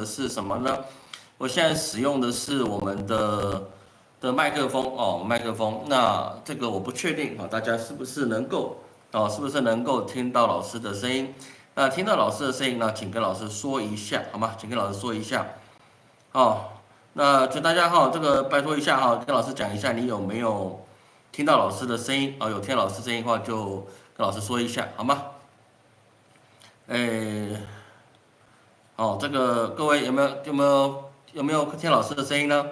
是什么呢？我现在使用的是我们的麦克风哦，麦克风。那这个我不确定啊，大家是不是能够听到老师的声音？那听到老师的声音呢，请跟老师说一下好吗？请跟老师说一下哦。那就大家哈，这个拜托一下哈，跟老师讲一下你有没有听到老师的声音啊？有听到老师声音的话，就跟老师说一下好吗？诶。哦，这个各位有没有听老师的声音呢？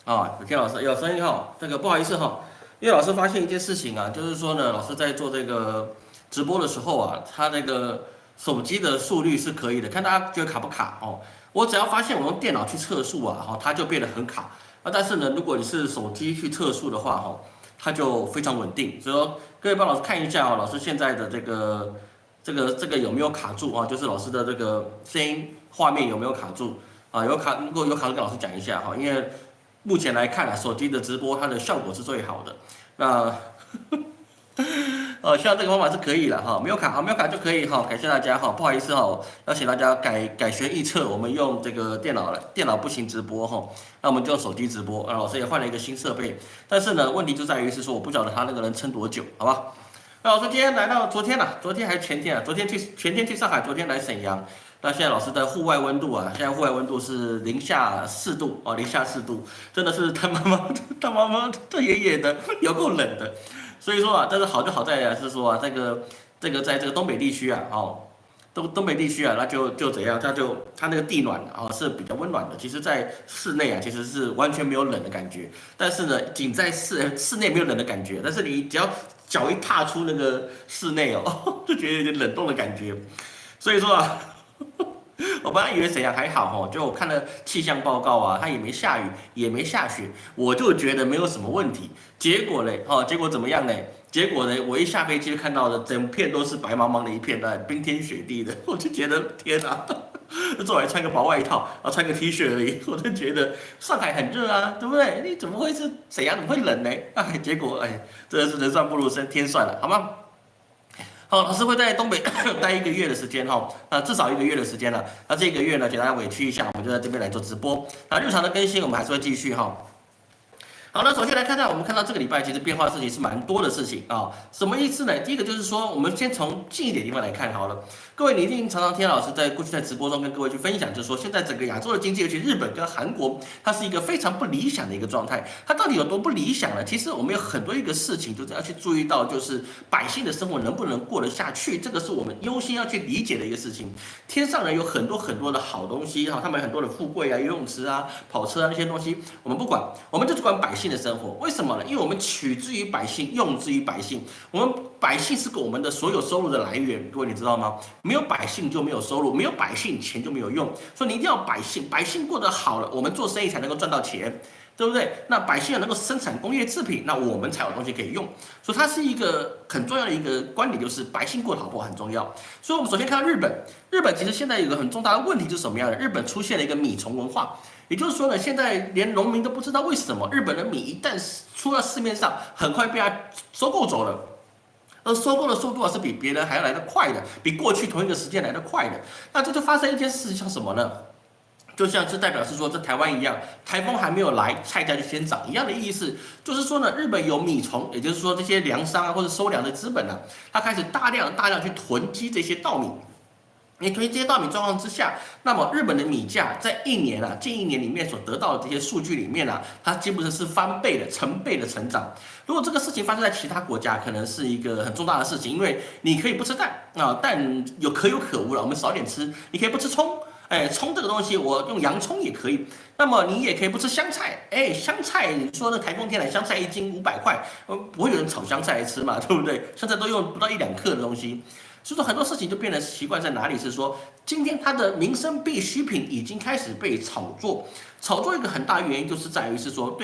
啊，有听老师有声音哈。这个不好意思哈，因为老师发现一件事情啊，就是说呢，老师在做这个直播的时候啊，他那个手机的速率是可以的，看大家觉得卡不卡哦。我只要发现我用电脑去测速啊，哈，它就变得很卡。啊，但是呢，如果你是手机去测速的话，哈，它就非常稳定。所以说，各位帮老师看一下啊，老师现在的这个有没有卡住啊？就是老师的这个声音画面有没有卡住啊？如果有卡住，跟老师讲一下哈，因为目前来看啊，手机的直播它的效果是最好的。那像这个方法是可以了哈，没有卡没有卡就可以哈，感谢大家哈，不好意思哈，要请大家改学易测，我们用这个电脑不行直播哈，那我们就用手机直播。老师也换了一个新设备，但是呢，问题就在于是说我不晓得他那个能撑多久，好吧？那老师今天来到昨天还是前天啊？前天去上海，昨天来沈阳。那现在老师的户外温度啊，现在户外温度是零下4度哦，零下4度，真的是他妈这爷爷的有够冷的。所以说啊，但是好就好在是说啊，这个在这个东北地区啊，哦，东北地区啊，那就怎样？它那个地暖啊是比较温暖的。其实，在室内啊，其实是完全没有冷的感觉。但是呢，仅在室内没有冷的感觉，但是你只要脚一踏出那个室内哦，就觉得有点冷冻的感觉。所以说啊，我本来以为沈阳还好哦，就我看了气象报告啊，它也没下雨，也没下雪，我就觉得没有什么问题。结果嘞，结果怎么样呢？结果呢，我一下飞机就看到的整片都是白茫茫的一片，冰天雪地的，我就觉得天哪！昨晚穿个薄外套，然后穿个 T 恤而已，我就觉得上海很热啊，对不对？你怎么会是沈阳怎么会冷呢？哎，结果真的是人算不如天算了，好吗？好，老师会在东北待1个月的时间哈，至少1个月的时间了。那这个月呢，给大家委屈一下，我们就在这边来做直播。那日常的更新我们还是会继续哈。好，那首先来看看，我们看到这个礼拜其实变化的事情是蛮多的事情啊。什么意思呢？第一个就是说，我们先从近一点地方来看好了。各位，你一定常常听老师在过去在直播中跟各位去分享，就是说现在整个亚洲的经济，尤其日本跟韩国，它是一个非常不理想的一个状态。它到底有多不理想呢？其实我们有很多一个事情，就是要去注意到，就是百姓的生活能不能过得下去，这个是我们优先要去理解的一个事情。天上人有很多很多的好东西哈，他们有很多的富贵啊、游泳池啊、跑车啊那些东西，我们不管，我们就只管百姓的生活。为什么呢？因为我们取之于百姓，用之于百姓。我们百姓是我们的所有收入的来源，各位你知道吗？没有百姓就没有收入，没有百姓钱就没有用。所以你一定要百姓，百姓过得好了，我们做生意才能够赚到钱。对不对？那百姓能够生产工业制品，那我们才有东西可以用。所以它是一个很重要的一个观点，就是百姓过得好不好很重要。所以我们首先看到日本，日本其实现在有一个很重大的问题是什么样的？日本出现了一个米虫文化，也就是说呢，现在连农民都不知道为什么日本的米一旦出到市面上，很快被它收购走了。而收购的速度啊是比别人还要来得快的，比过去同一个时间来得快的。那这就发生一件事情，像什么呢？就像是代表是说，在台湾一样，台风还没有来，菜价就先涨一样的意思。就是说呢，日本有米虫，也就是说这些粮商啊或者收粮的资本啊，他开始大量去囤积这些稻米。你囤积这些稻米状况之下，那么日本的米价在近一年里面所得到的这些数据里面啊，它基本上是翻倍的、成倍的成长。如果这个事情发生在其他国家，可能是一个很重大的事情，因为你可以不吃蛋啊，蛋可有可无了，我们少点吃。你可以不吃葱。葱这个东西，我用洋葱也可以。那么你也可以不吃香菜，香菜你说那台风天来，香菜1斤500块，不会有人炒香菜来吃嘛，对不对？香菜都用不到1-2克的东西，所以说很多事情就变得习惯在哪里是说，今天它的民生必需品已经开始被炒作，炒作一个很大原因就是在于是说，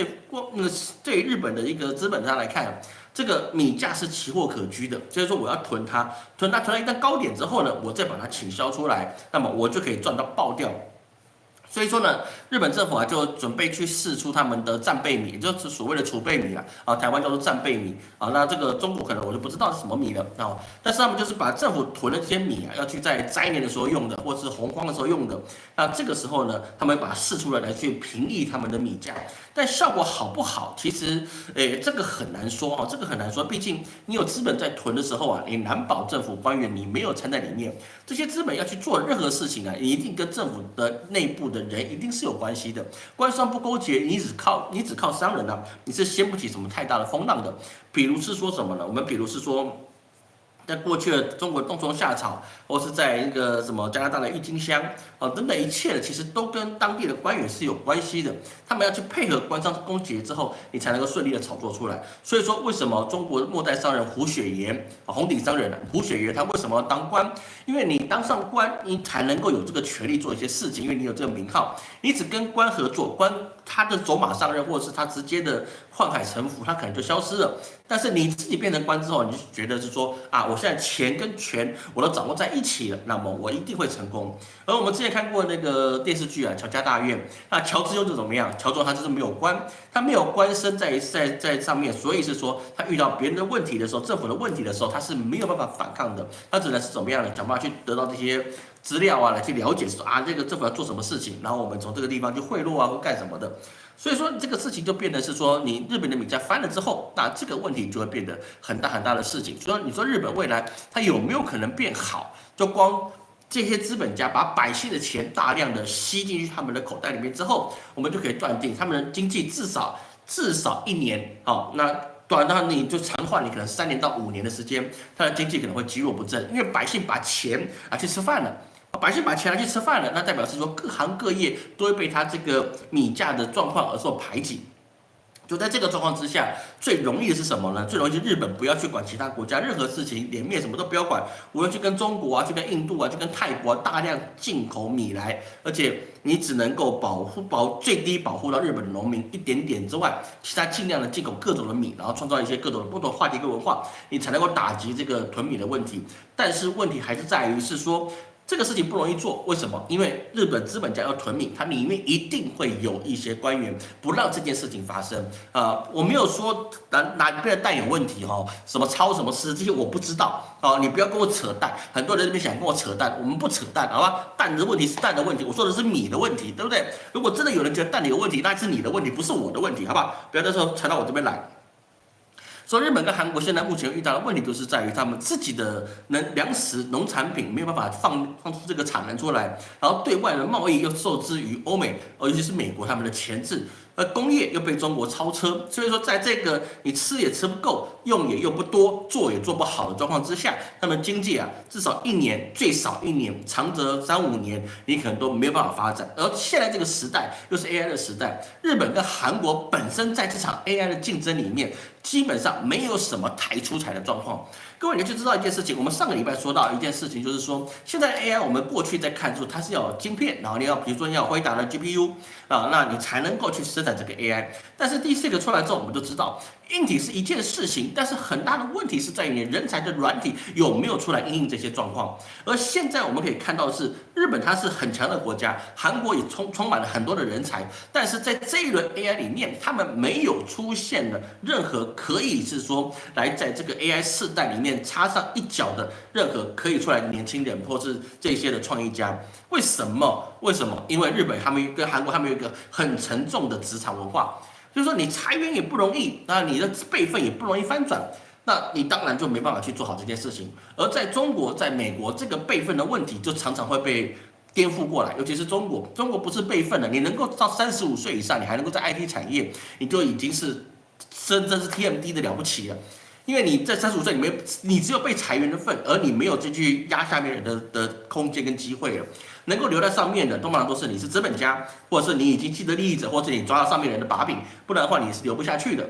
对日本的一个资本家来看。这个米价是期货可居的，所以说我要囤它，囤到一旦高点之后呢，我再把它倾销出来，那么我就可以赚到爆掉。所以说呢，日本政府啊就准备去释出他们的战备米，也就是所谓的储备米啊，台湾叫做战备米啊。那这个中国可能我就不知道是什么米了啊，但是他们就是把政府囤的这些米啊，要去在灾年的时候用的，或是洪荒的时候用的。那这个时候呢，他们把它释出来去平抑他们的米价，但效果好不好，其实这个很难说啊，这个很难说，毕竟你有资本在囤的时候啊，你难保政府官员你没有掺在里面，这些资本要去做任何事情啊，一定跟政府的内部的人一定是有关系的，官商不勾结，你只靠商人啊，你是掀不起什么太大的风浪的。比如是说什么呢？我们比如是说。在过去的中国冬虫夏草，或是在那个什么加拿大的郁金香，等等一切的，其实都跟当地的官员是有关系的。他们要去配合官商勾结之后，你才能够顺利的炒作出来。所以说，为什么中国末代商人胡雪岩红顶商人胡雪岩他为什么要当官？因为你当上官，你才能够有这个权利做一些事情，因为你有这个名号。你只跟官合作，官他的走马上任，或者是他直接的宦海沉浮，他可能就消失了。但是你自己变成官之后，你就觉得是说啊，我现在钱跟权我都掌握在一起了，那么我一定会成功。而我们之前看过那个电视剧啊，《乔家大院》，那乔之庸就怎么样？乔中他就是没有官，他没有官身在上面，所以是说他遇到别人的问题的时候，政府的问题的时候，他是没有办法反抗的，他只能是怎么样呢？想办法去得到这些资料啊，来去了解说啊，这个政府要做什么事情，然后我们从这个地方去贿赂啊，或干什么的。所以说这个事情就变得是说，你日本的米价翻了之后，那这个问题就会变得很大很大的事情。所以你说日本未来它有没有可能变好？就光这些资本家把百姓的钱大量的吸进去他们的口袋里面之后，我们就可以断定他们的经济至少1年那短到你就长话，你可能3年到5年的时间，它的经济可能会积弱不振，因为百姓把钱去吃饭了。百姓把钱拿去吃饭了，那代表是说各行各业都会被他这个米价的状况而受排挤。就在这个状况之下，最容易的是什么呢？最容易是日本不要去管其他国家任何事情，脸面什么都不要管，我要去跟中国啊，去跟印度啊，去跟泰国大量进口米来，而且你只能够最低保护到日本的农民一点点之外，其他尽量的进口各种的米，然后创造一些各种的不同话题跟文化，你才能够打击这个囤米的问题。但是问题还是在于是说。这个事情不容易做，为什么？因为日本资本家要囤米，它里面一定会有一些官员不让这件事情发生。我没有说哪边的蛋有问题什么抄什么诗这些我不知道你不要跟我扯蛋。很多人这边想跟我扯蛋，我们不扯蛋，好吧？蛋的问题是蛋的问题，我说的是米的问题，对不对？如果真的有人觉得蛋有问题，那是你的问题，不是我的问题，好不好？不要到时候传到我这边来。所以日本跟韩国现在目前遇到的问题，就是在于他们自己的粮食、农产品没有办法放出这个产能出来，然后对外的贸易又受制于欧美，尤其是美国他们的钳制，而工业又被中国超车，所以说在这个你吃也吃不够，用也用不多，做也做不好的状况之下，他们经济至少1年，最少1年，长则3-5年，你可能都没有办法发展。而现在这个时代又是 AI 的时代，日本跟韩国本身在这场 AI 的竞争里面，基本上没有什么太出彩的状况。各位，你就知道一件事情，我们上个礼拜说到一件事情，就是说现在 AI 我们过去在看出它是要有晶片，然后你要比如说你要辉达的 GPU 那你才能够去生产这个 AI。但是第4个出来之后，我们就知道硬体是一件事情，但是很大的问题是在于你人才的软体有没有出来因应这些状况。而现在我们可以看到的是，日本它是很强的国家，韩国也充满了很多的人才，但是在这一轮 AI 里面，他们没有出现了任何可以是说来在这个 AI 世代里面插上一脚的任何可以出来的年轻人或是这些的创意家。为什么？因为日本他们跟韩国他们有一个很沉重的职场文化。就是说，你裁员也不容易，那你的辈分也不容易翻转，那你当然就没办法去做好这件事情。而在中国、在美国，这个辈分的问题就常常会被颠覆过来，尤其是中国。中国不是辈分的，你能够到35岁以上，你还能够在 IT 产业，你就已经是真是 TMD 的了不起了。因为你在35岁，你只有被裁员的份，而你没有继续压下面人的空间跟机会了。能够留在上面的，通常都是你是资本家，或者是你已经既得利益者，或者你抓到上面人的把柄，不然的话你是留不下去的。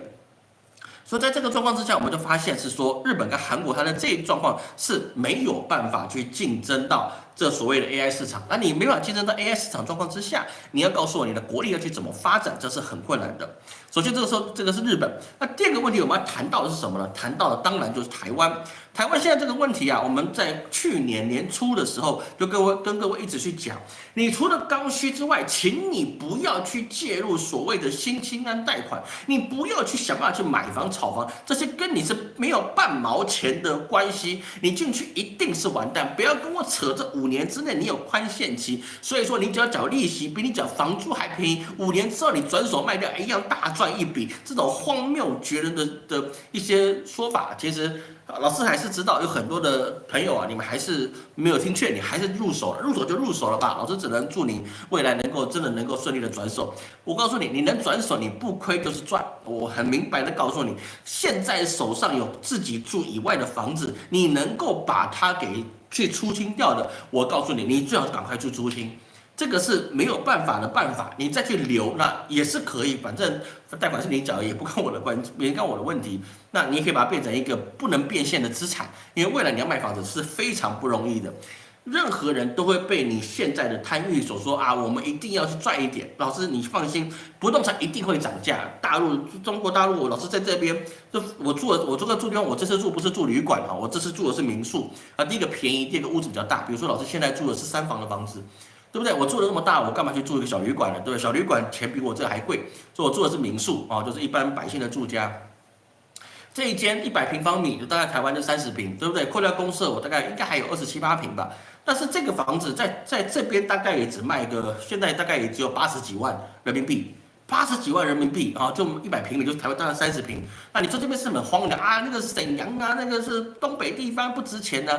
所以在这个状况之下，我们就发现是说，日本跟韩国它的这一状况是没有办法去竞争到这所谓的 AI 市场。那你没办法竞争到 AI 市场状况之下，你要告诉我你的国力要去怎么发展，这是很困难的。首先，这个是日本。那第二个问题我们要谈到的是什么呢？谈到的当然就是台湾。台湾现在这个问题啊，我们在去年年初的时候就跟各位一直去讲，你除了刚需之外，请你不要去介入所谓的新青安贷款，你不要去想办法去买房炒房，这些跟你是没有半毛钱的关系，你进去一定是完蛋。不要跟我扯这5年之内你有宽限期，所以说你只要缴利息比你缴房租还便宜，5年之后你转手卖掉一样大赚一笔，这种荒谬绝伦的一些说法，其实老师还是知道有很多的朋友啊，你们还是没有听劝，你还是入手了，入手就入手了吧。老师只能祝你未来真的能够顺利的转手。我告诉你，你能转手，你不亏就是赚。我很明白的告诉你，现在手上有自己住以外的房子，你能够把它给去出清掉的，我告诉你，你最好赶快去出清。这个是没有办法的办法，你再去留那也是可以，反正贷款是你缴的，也不跟我的关，也跟我的问题。那你也可以把它变成一个不能变现的资产，因为未来你要卖房子是非常不容易的。任何人都会被你现在的贪欲所说啊，我们一定要去赚一点。老师，你放心，不动产一定会涨价。中国大陆，老师在这边，我这个住地方，我这次住不是住旅馆哈，我这次住的是民宿啊。第一个便宜，第二个屋子比较大。比如说，老师现在住的是3房的房子。对不对？我住的那么大，我干嘛去住一个小旅馆呢？对不对？小旅馆钱比我这还贵，所以我住的是民宿啊，就是一般百姓的住家。这一间100平方米，大概台湾就30平，对不对？扩大公设，我大概应该还有27、8平吧。但是这个房子在这边大概也只卖个，现在大概也只有80几万人民币。80几万人民币啊，就100平米，就台湾大概30平。那你说这边是很荒凉啊？那个是沈阳啊，那个是东北地方不值钱呢、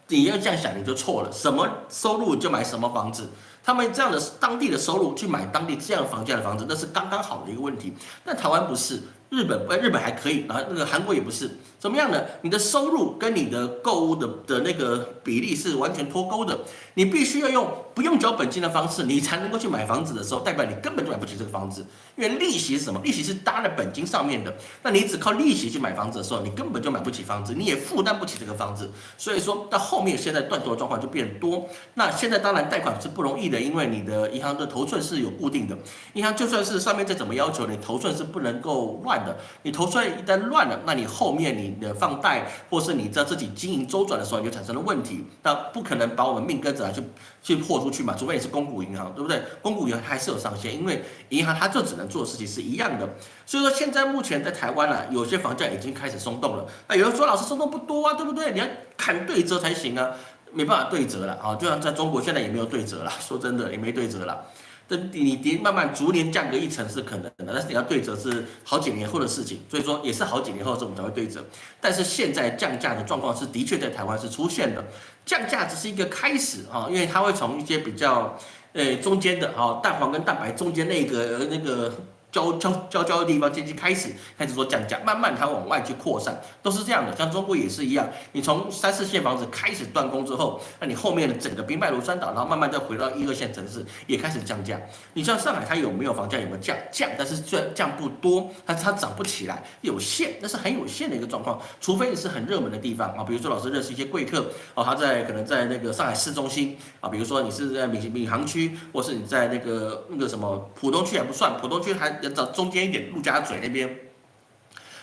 你要这样想你就错了，什么收入就买什么房子，他们这样的当地的收入去买当地这样房价的房子，那是刚刚好的一个问题。但台湾不是，日本还可以，然后那个韩国也不是，怎么样呢？你的收入跟你的购物的那个比例是完全脱钩的，你必须要用不用缴本金的方式，你才能够去买房子的时候，代表你根本就买不起这个房子，因为利息是什么？利息是搭在本金上面的，那你只靠利息去买房子的时候，你根本就买不起房子，你也负担不起这个房子，所以说到后面现在断头的状况就变多。那现在当然贷款是不容易的，因为你的银行的头寸是有固定的，银行就算是上面再怎么要求，你头寸是不能够乱的，你头寸一旦乱了，那你后面你的放贷或是你在自己经营周转的时候，你就产生了问题。那不可能把我们命跟着去豁出去嘛，除非你是公股银行，对不对？公股银行还是有上限，因为银行它就只能做的事情是一样的。所以说现在目前在台湾啊，有些房价已经开始松动了。那有人说老师松动不多啊，对不对？你要砍对折才行啊，没办法对折了啊，就像在中国现在也没有对折了，说真的也没对折了。你慢慢逐年降个1成是可能的，但是你要对折是好几年后的事情，所以说也是好几年后我们才会对折。但是现在降价的状况是的确在台湾是出现的，降价只是一个开始啊，因为它会从一些比较中间的啊蛋黄跟蛋白中间那个交的地方开始说降价，慢慢它往外去扩散，都是这样的。像中国也是一样，你从3、4线房子开始断供之后，那你后面的整个兵败如山倒，然后慢慢再回到1、2线城市也开始降价。你像上海，它有没有房价有没有降？但是虽然降不多，但是它涨不起来，有限，那是很有限的一个状况。除非你是很热门的地方啊，比如说老师认识一些贵客哦，他可能在那个上海市中心啊，比如说你是在闵行区，或是你在那个什么浦东区还不算，浦东区还找中间一点，陆家嘴那边，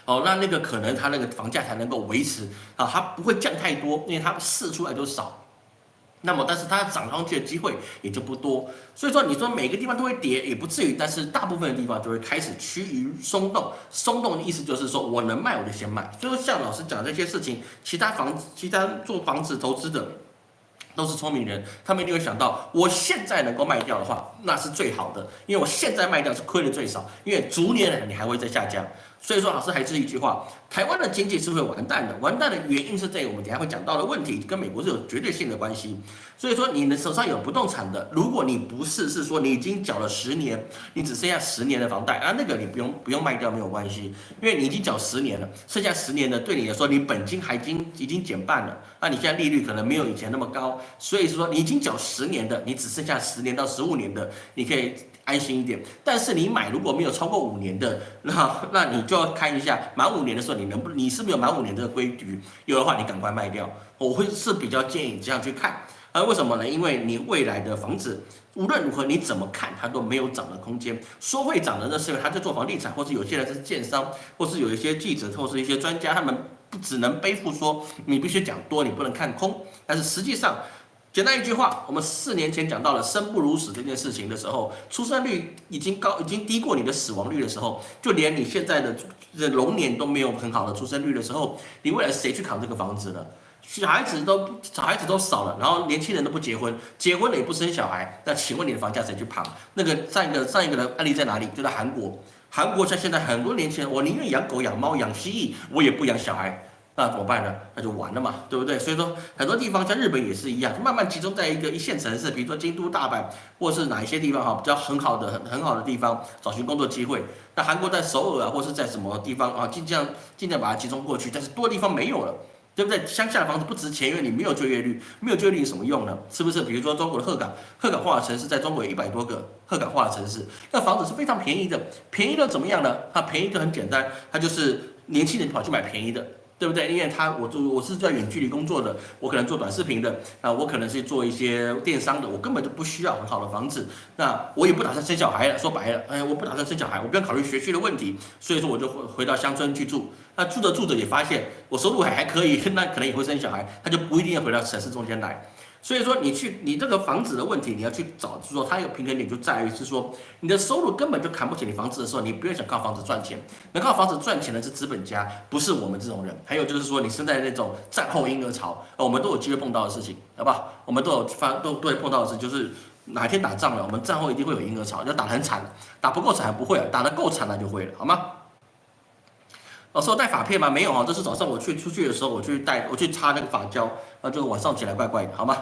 哦，那个可能它那个房价才能够维持啊，它不会降太多，因为它试出来就少。那么，但是它涨上去的机会也就不多，所以说你说每个地方都会跌也不至于，但是大部分的地方就会开始趋于松动。松动的意思就是说我能卖我就先卖。所以说像老师讲这些事情，其他做房子投资的都是聪明人，他们一定会想到，我现在能够卖掉的话，那是最好的，因为我现在卖掉是亏的最少，因为逐年你还会再下降。所以说，老师还是一句话，台湾的经济是会完蛋的，完蛋的原因是在于我们等下会讲到的问题，跟美国是有绝对性的关系。所以说，你的手上有不动产的，如果你不是说你已经缴了10年，你只剩下10年的房贷啊，那个你不用卖掉没有关系，因为你已经缴10年了，剩下10年的对你来说，你本金已经减半了，那你现在利率可能没有以前那么高，所以说你已经缴10年的，你只剩下10年到15年的，你可以安心一点。但是你买如果没有超过5年的，那你就要看一下满5年的时候你是没有满5年这个规矩，有的话你赶快卖掉。我会是比较建议这样去看。为什么呢？因为你未来的房子无论如何你怎么看它都没有涨的空间。说会涨的，那是因为他在做房地产，或是有些人是建商，或是有一些记者，或是一些专家，他们不只能背负说你必须讲多，你不能看空。但是实际上，简单一句话，我们4年前讲到了生不如死这件事情的时候，出生率已经低过你的死亡率的时候，就连你现在的龙年都没有很好的出生率的时候，你未来谁去扛这个房子呢？小孩子都少了，然后年轻人都不结婚，结婚了也不生小孩，那请问你的房价谁去扛？那个上一个的案例在哪里？就在韩国。韩国像现在很多年轻人，我宁愿养狗、养猫、养蜥蜴，我也不养小孩。那怎么办呢？那就完了嘛，对不对？所以说很多地方像日本也是一样，慢慢集中在一个一线城市，比如说京都、大阪，或是哪一些地方比较很好的地方找寻工作机会。那韩国在首尔啊，或是在什么地方啊，尽量把它集中过去，但是多的地方没有了。对不对？乡下的房子不值钱，因为你没有就业率，没有就业率有什么用呢？是不是？比如说中国的鹤岗化的城市，在中国有100多个鹤岗化的城市，那房子是非常便宜的，便宜的怎么样呢？它便宜的很简单，它就是年轻人跑去买便宜的。对不对？因为我是在远距离工作的，我可能做短视频的，我可能是做一些电商的，我根本就不需要很好的房子，那我也不打算生小孩了。说白了，我不打算生小孩，我不用考虑学区的问题，所以说我就回到乡村去住。那住着也发现我收入还可以，那可能也会生小孩，他就不一定要回到城市中间来。所以说你这个房子的问题，你要去找，就是说它一个平衡点就在于是说，你的收入根本就扛不起你房子的时候，你不要想靠房子赚钱，能靠房子赚钱的是资本家，不是我们这种人。还有就是说，你生在那种战后婴儿潮，我们都有机会碰到的事情，好不好？我们都会碰到的事，就是哪一天打仗了，我们战后一定会有婴儿潮，要打得很惨，打不够惨还不会啊，打得够惨了就会了，好吗？老师，我带发片吗？没有哈，这是早上我出去的时候，我去擦那个发胶，就晚上起来怪怪的，好吗？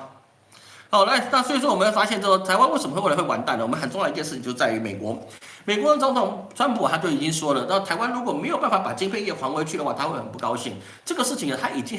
好，那所以说我们会发现之后，台湾为什么未来会完蛋呢？我们很重要的一件事情就在于美国的总统川普他就已经说了，那台湾如果没有办法把晶片业还回去的话，他会很不高兴。这个事情呢，他已经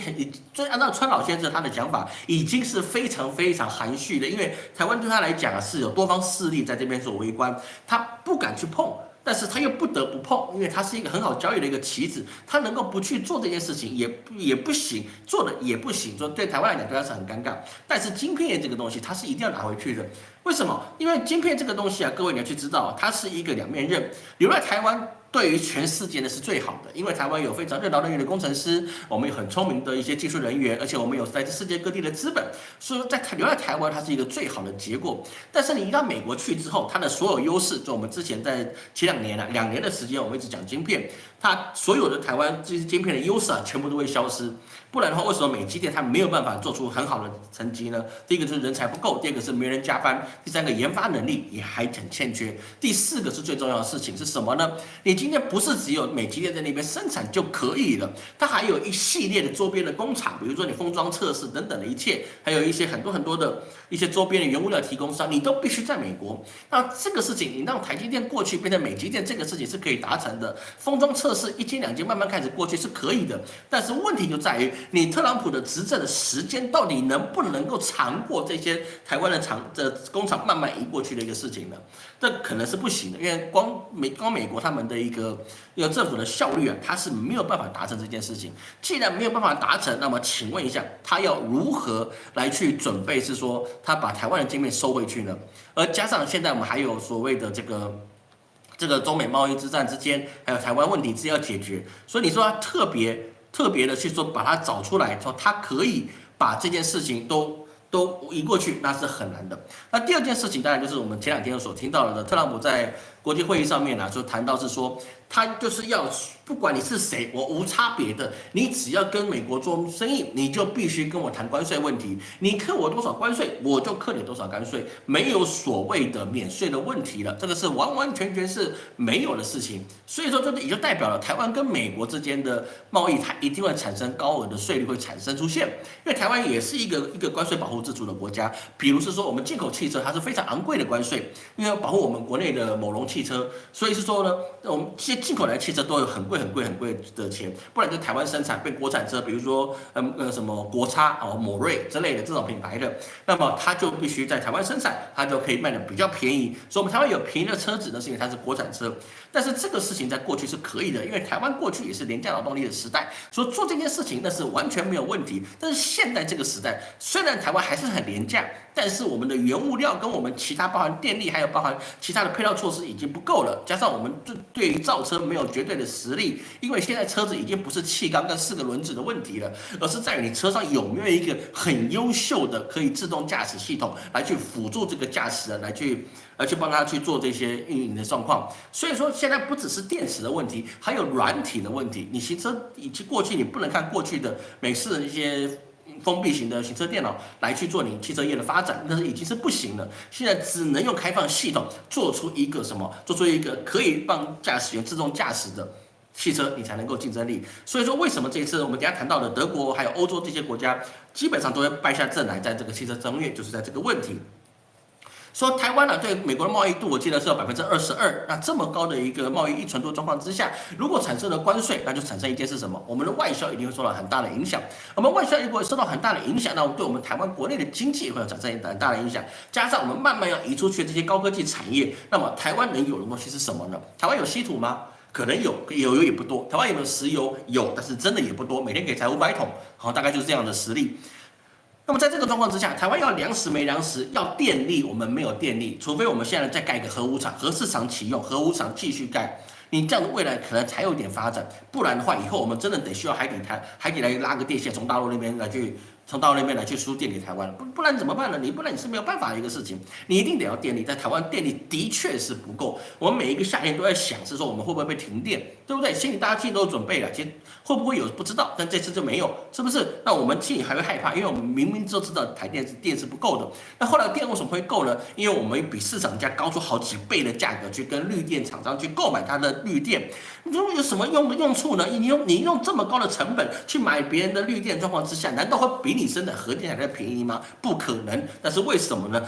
按照川老先生他的讲法，已经是非常非常含蓄的，因为台湾对他来讲是有多方势力在这边做围观，他不敢去碰。但是他又不得不碰，因为他是一个很好交易的一个棋子，他能够不去做这件事情也不行，做的也不行，说对台湾来讲对他是很尴尬。但是晶片这个东西，它是一定要拿回去的。为什么？因为晶片这个东西啊，各位你要去知道，它是一个两面刃，留在台湾。对于全世界呢是最好的，因为台湾有非常任劳任怨的工程师，我们有很聪明的一些技术人员，而且我们有来自世界各地的资本，所以说留在台湾它是一个最好的结果。但是你一到美国去之后，它的所有优势，就我们之前在前2年的时间，我们一直讲晶片，它所有的台湾这些晶片的优势啊，全部都会消失。不然的话，为什么美积电它没有办法做出很好的成绩呢？第一个就是人才不够，第二个是没人加班，第三个研发能力也还很欠缺，第四个是最重要的事情是什么呢？你今天不是只有美积电在那边生产就可以了，它还有一系列的周边的工厂，比如说你封装测试等等的一切，还有一些很多的一些周边的原物料提供商，你都必须在美国。那这个事情，你让台积电过去变成美积电，这个事情是可以达成的。封装测试1间2间慢慢开始过去是可以的，但是问题就在于你特朗普的执政的时间到底能不能够长过这些台湾的工厂慢慢移过去的一个事情呢？这可能是不行的，因为光美国他们的一个政府的效率啊，它是没有办法达成这件事情。既然没有办法达成，那么请问一下，他要如何来去准备？是说他把台湾的晶片收回去呢？而加上现在我们还有所谓的这个中美贸易之战之间，还有台湾问题是要解决，所以你说他特别的去说把它找出来，说他可以把这件事情都移过去，那是很难的。那第二件事情，当然就是我们前2天所听到的，特朗普在国际会议上面就谈到是说，他就是要不管你是谁，我无差别的，你只要跟美国做生意，你就必须跟我谈关税问题，你课我多少关税，我就课你多少关税，没有所谓的免税的问题了，这个是完完全全是没有的事情。所以说，这也就代表了台湾跟美国之间的贸易，它一定会产生高额的税率会产生出现，因为台湾也是一个关税保护自主的国家，比如是说我们进口汽车，它是非常昂贵的关税，因为要保护我们国内的某龙汽汽车，所以是说呢，我们这些进口来的汽车都有很贵、很贵、很贵的钱，不然就台湾生产变国产车，比如说什么国差哦、某瑞之类的这种品牌的，那么它就必须在台湾生产，它就可以卖的比较便宜。所以我们台湾有便宜的车子呢，是因为它是国产车。但是这个事情在过去是可以的，因为台湾过去也是廉价劳动力的时代，所以做这件事情那是完全没有问题。但是现在这个时代，虽然台湾还是很廉价，但是我们的原物料跟我们其他包含电力，还有包含其他的配套措施已经不够了，加上我们对于造车没有绝对的实力，因为现在车子已经不是气缸跟4个轮子的问题了，而是在于你车上有没有一个很优秀的可以自动驾驶系统来去辅助这个驾驶人，来去帮他去做这些运营的状况。所以说现在不只是电池的问题，还有软体的问题。你行车以及过去你不能看过去的美式的一些封闭型的行车电脑来去做你汽车业的发展，那是已经是不行了。现在只能用开放系统做出一个什么？做出一个可以帮驾驶员自动驾驶的汽车，你才能够竞争力。所以说，为什么这一次我们等一下谈到的德国还有欧洲这些国家，基本上都会败下阵来，在这个汽车争略，就是在这个问题。说台湾呢、对美国的贸易度，我记得是有22%。那这么高的一个贸易依存度状况之下，如果产生了关税，那就产生一件事什么？我们的外销一定会受到很大的影响。我们外销如果受到很大的影响，那对我们台湾国内的经济也会产生很大的影响。加上我们慢慢要移出去这些高科技产业，那么台湾能有的东西是什么呢？台湾有稀土吗？可能有，有也不多。台湾有没有石油？有，但是真的也不多，每天可以采500桶，好，大概就是这样的实力。那么在这个状况之下，台湾要粮食没粮食，要电力我们没有电力，除非我们现在再盖一个核武厂，核市场启用，核武厂继续盖，你这样的未来可能才有点发展，不然的话，以后我们真的得需要海底来拉个电线，从大陆那边来去输电给台湾，不然怎么办呢？不然你是没有办法的一个事情，你一定得要电力，在台湾电力的确是不够，我们每一个夏天都在想是说我们会不会被停电，对不对？大家心里都有准备了，其实会不会有不知道，但这次就没有，是不是？那我们心里还会害怕，因为我们明明都知道台电是不够的。那后来电为什么会够呢？因为我们比市场价高出好几倍的价格去跟绿电厂商去购买它的绿电，你说有什么用处呢？你用这么高的成本去买别人的绿电状况之下，难道会比你生的核电来的便宜吗？不可能。但是为什么呢？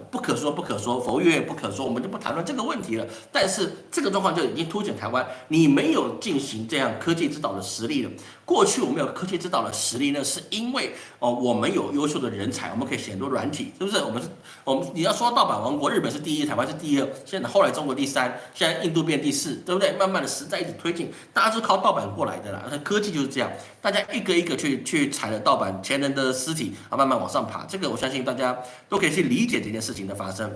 不可说，佛曰不可说，我们就不谈论这个问题了。但是这个状况就已经凸显台湾，你没有进行这样科技指导的实力了。过去我们有科技指导的实力呢，是因为我们有优秀的人才，我们可以写很多软体，是不是？我们你要说盗版王国，日本是第一，台湾是第二，现在后来中国第3，现在印度变第4，对不对？慢慢的时代一直推进，大家是靠盗版过来的啦。科技就是这样，大家一个一个去踩了盗版前人的尸体，慢慢往上爬。这个我相信大家都可以去理解这件事情的发生。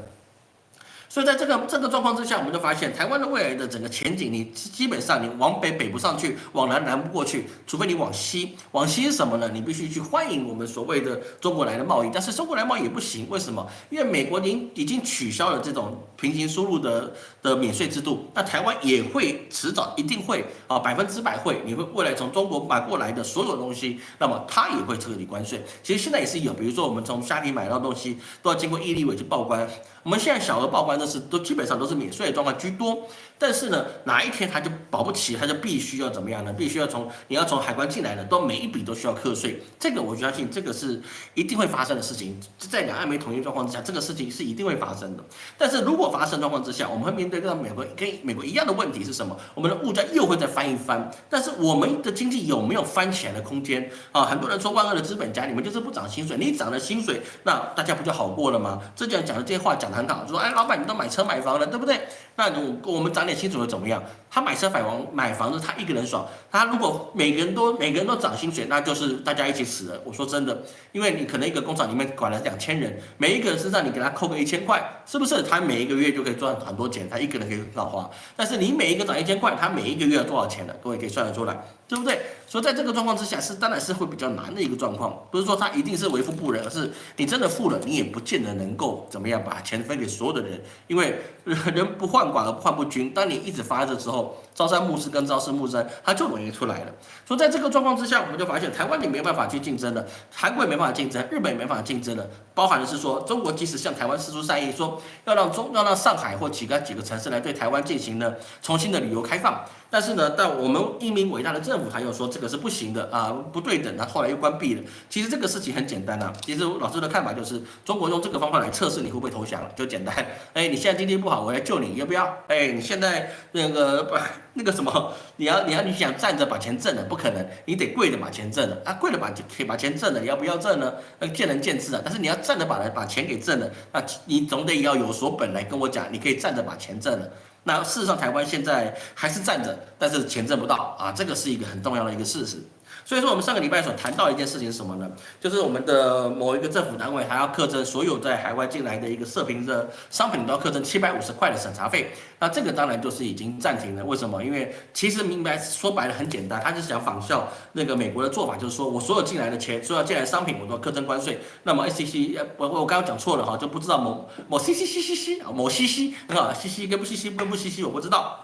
所以在这个状况之下，我们就发现台湾的未来的整个前景，你基本上你往北不上去，往南不过去，除非你往西。往西是什么呢？你必须去欢迎我们所谓的中国来的贸易，但是中国来贸易也不行，为什么？因为美国已经取消了这种平行输入的免税制度，那台湾也会迟早一定会100%会，你会未来从中国买过来的所有东西，那么它也会彻底关税。其实现在也是有，比如说我们从虾皮买到东西都要经过义立委去报关，我们现在小额报关都基本上都是免税的状况居多，但是呢，哪一天它就保不齐，它就必须要怎么样呢？必须要你要从海关进来的，都每一笔都需要课税。这个我相信这个是一定会发生的事情，在两岸没统一状况之下，这个事情是一定会发生的。但是如果发生状况之下，我们会面对跟美国一样的问题是什么？我们的物价又会再翻一番，但是我们的经济有没有翻起来的空间啊？很多人说万恶的资本家，你们就是不涨薪水，你涨了薪水，那大家不就好过了吗？这讲的这些话讲得很好，说哎，老板你都买车买房了，对不对？那我们涨点薪水又怎么样？他买车买房子，他一个人爽。他如果每个人都涨薪水，那就是大家一起死了。我说真的，因为你可能一个工厂里面管了2000人，每一个人身上你给他扣个1000块，是不是？他每一个月就可以赚很多钱，他一个人可以很好花。但是你每一个涨1000块，他每一个月要多少钱呢？各位可以算得出来，对不对？所以在这个状况之下，当然是会比较难的一个状况。不是说他一定是为富不仁，而是你真的富了，你也不见得能够怎么样把钱分给所有的人，因为人不患寡而不患不均。当你一直发着之后，朝三暮四跟朝四暮三，它就容易出来了。所以在这个状况之下，我们就发现台湾你没办法去竞争了，韩国也没办法竞争，日本也没办法竞争了。包含的是说，中国即使向台湾释出善意，说说要让上海或几个城市来对台湾进行呢重新的旅游开放。但是呢，但我们英明伟大的政府他又说这个是不行的啊，不对等，他后来又关闭了。其实这个事情很简单啊，其实老师的看法就是中国用这个方法来测试你会不会投降了，就简单。哎，你现在经济不好，我来救你，要不要？哎，你现在那个什么，你想站着把钱挣了，不可能，你得跪着把钱挣了啊，跪着可以把钱挣了，你要不要挣呢？见仁见智啊。但是你要站着把钱给挣了，那你总得要有所本来跟我讲，你可以站着把钱挣了。那事实上，台湾现在还是站着，但是钱挣不到啊，这个是一个很重要的一个事实。所以说，我们上个礼拜所谈到一件事情是什么呢？就是我们的某一个政府单位还要课征所有在海外进来的一个射频的商品都要课征750块的审查费。那这个当然就是已经暂停了。为什么？因为其实明白说白了很简单，他就是想仿效那个美国的做法，就是说我所有进来的钱，所有进来的商品我都要课征关税。那么 SCC，我刚刚讲错了哈，就不知道某 CC 某西啊西跟不西我不知道。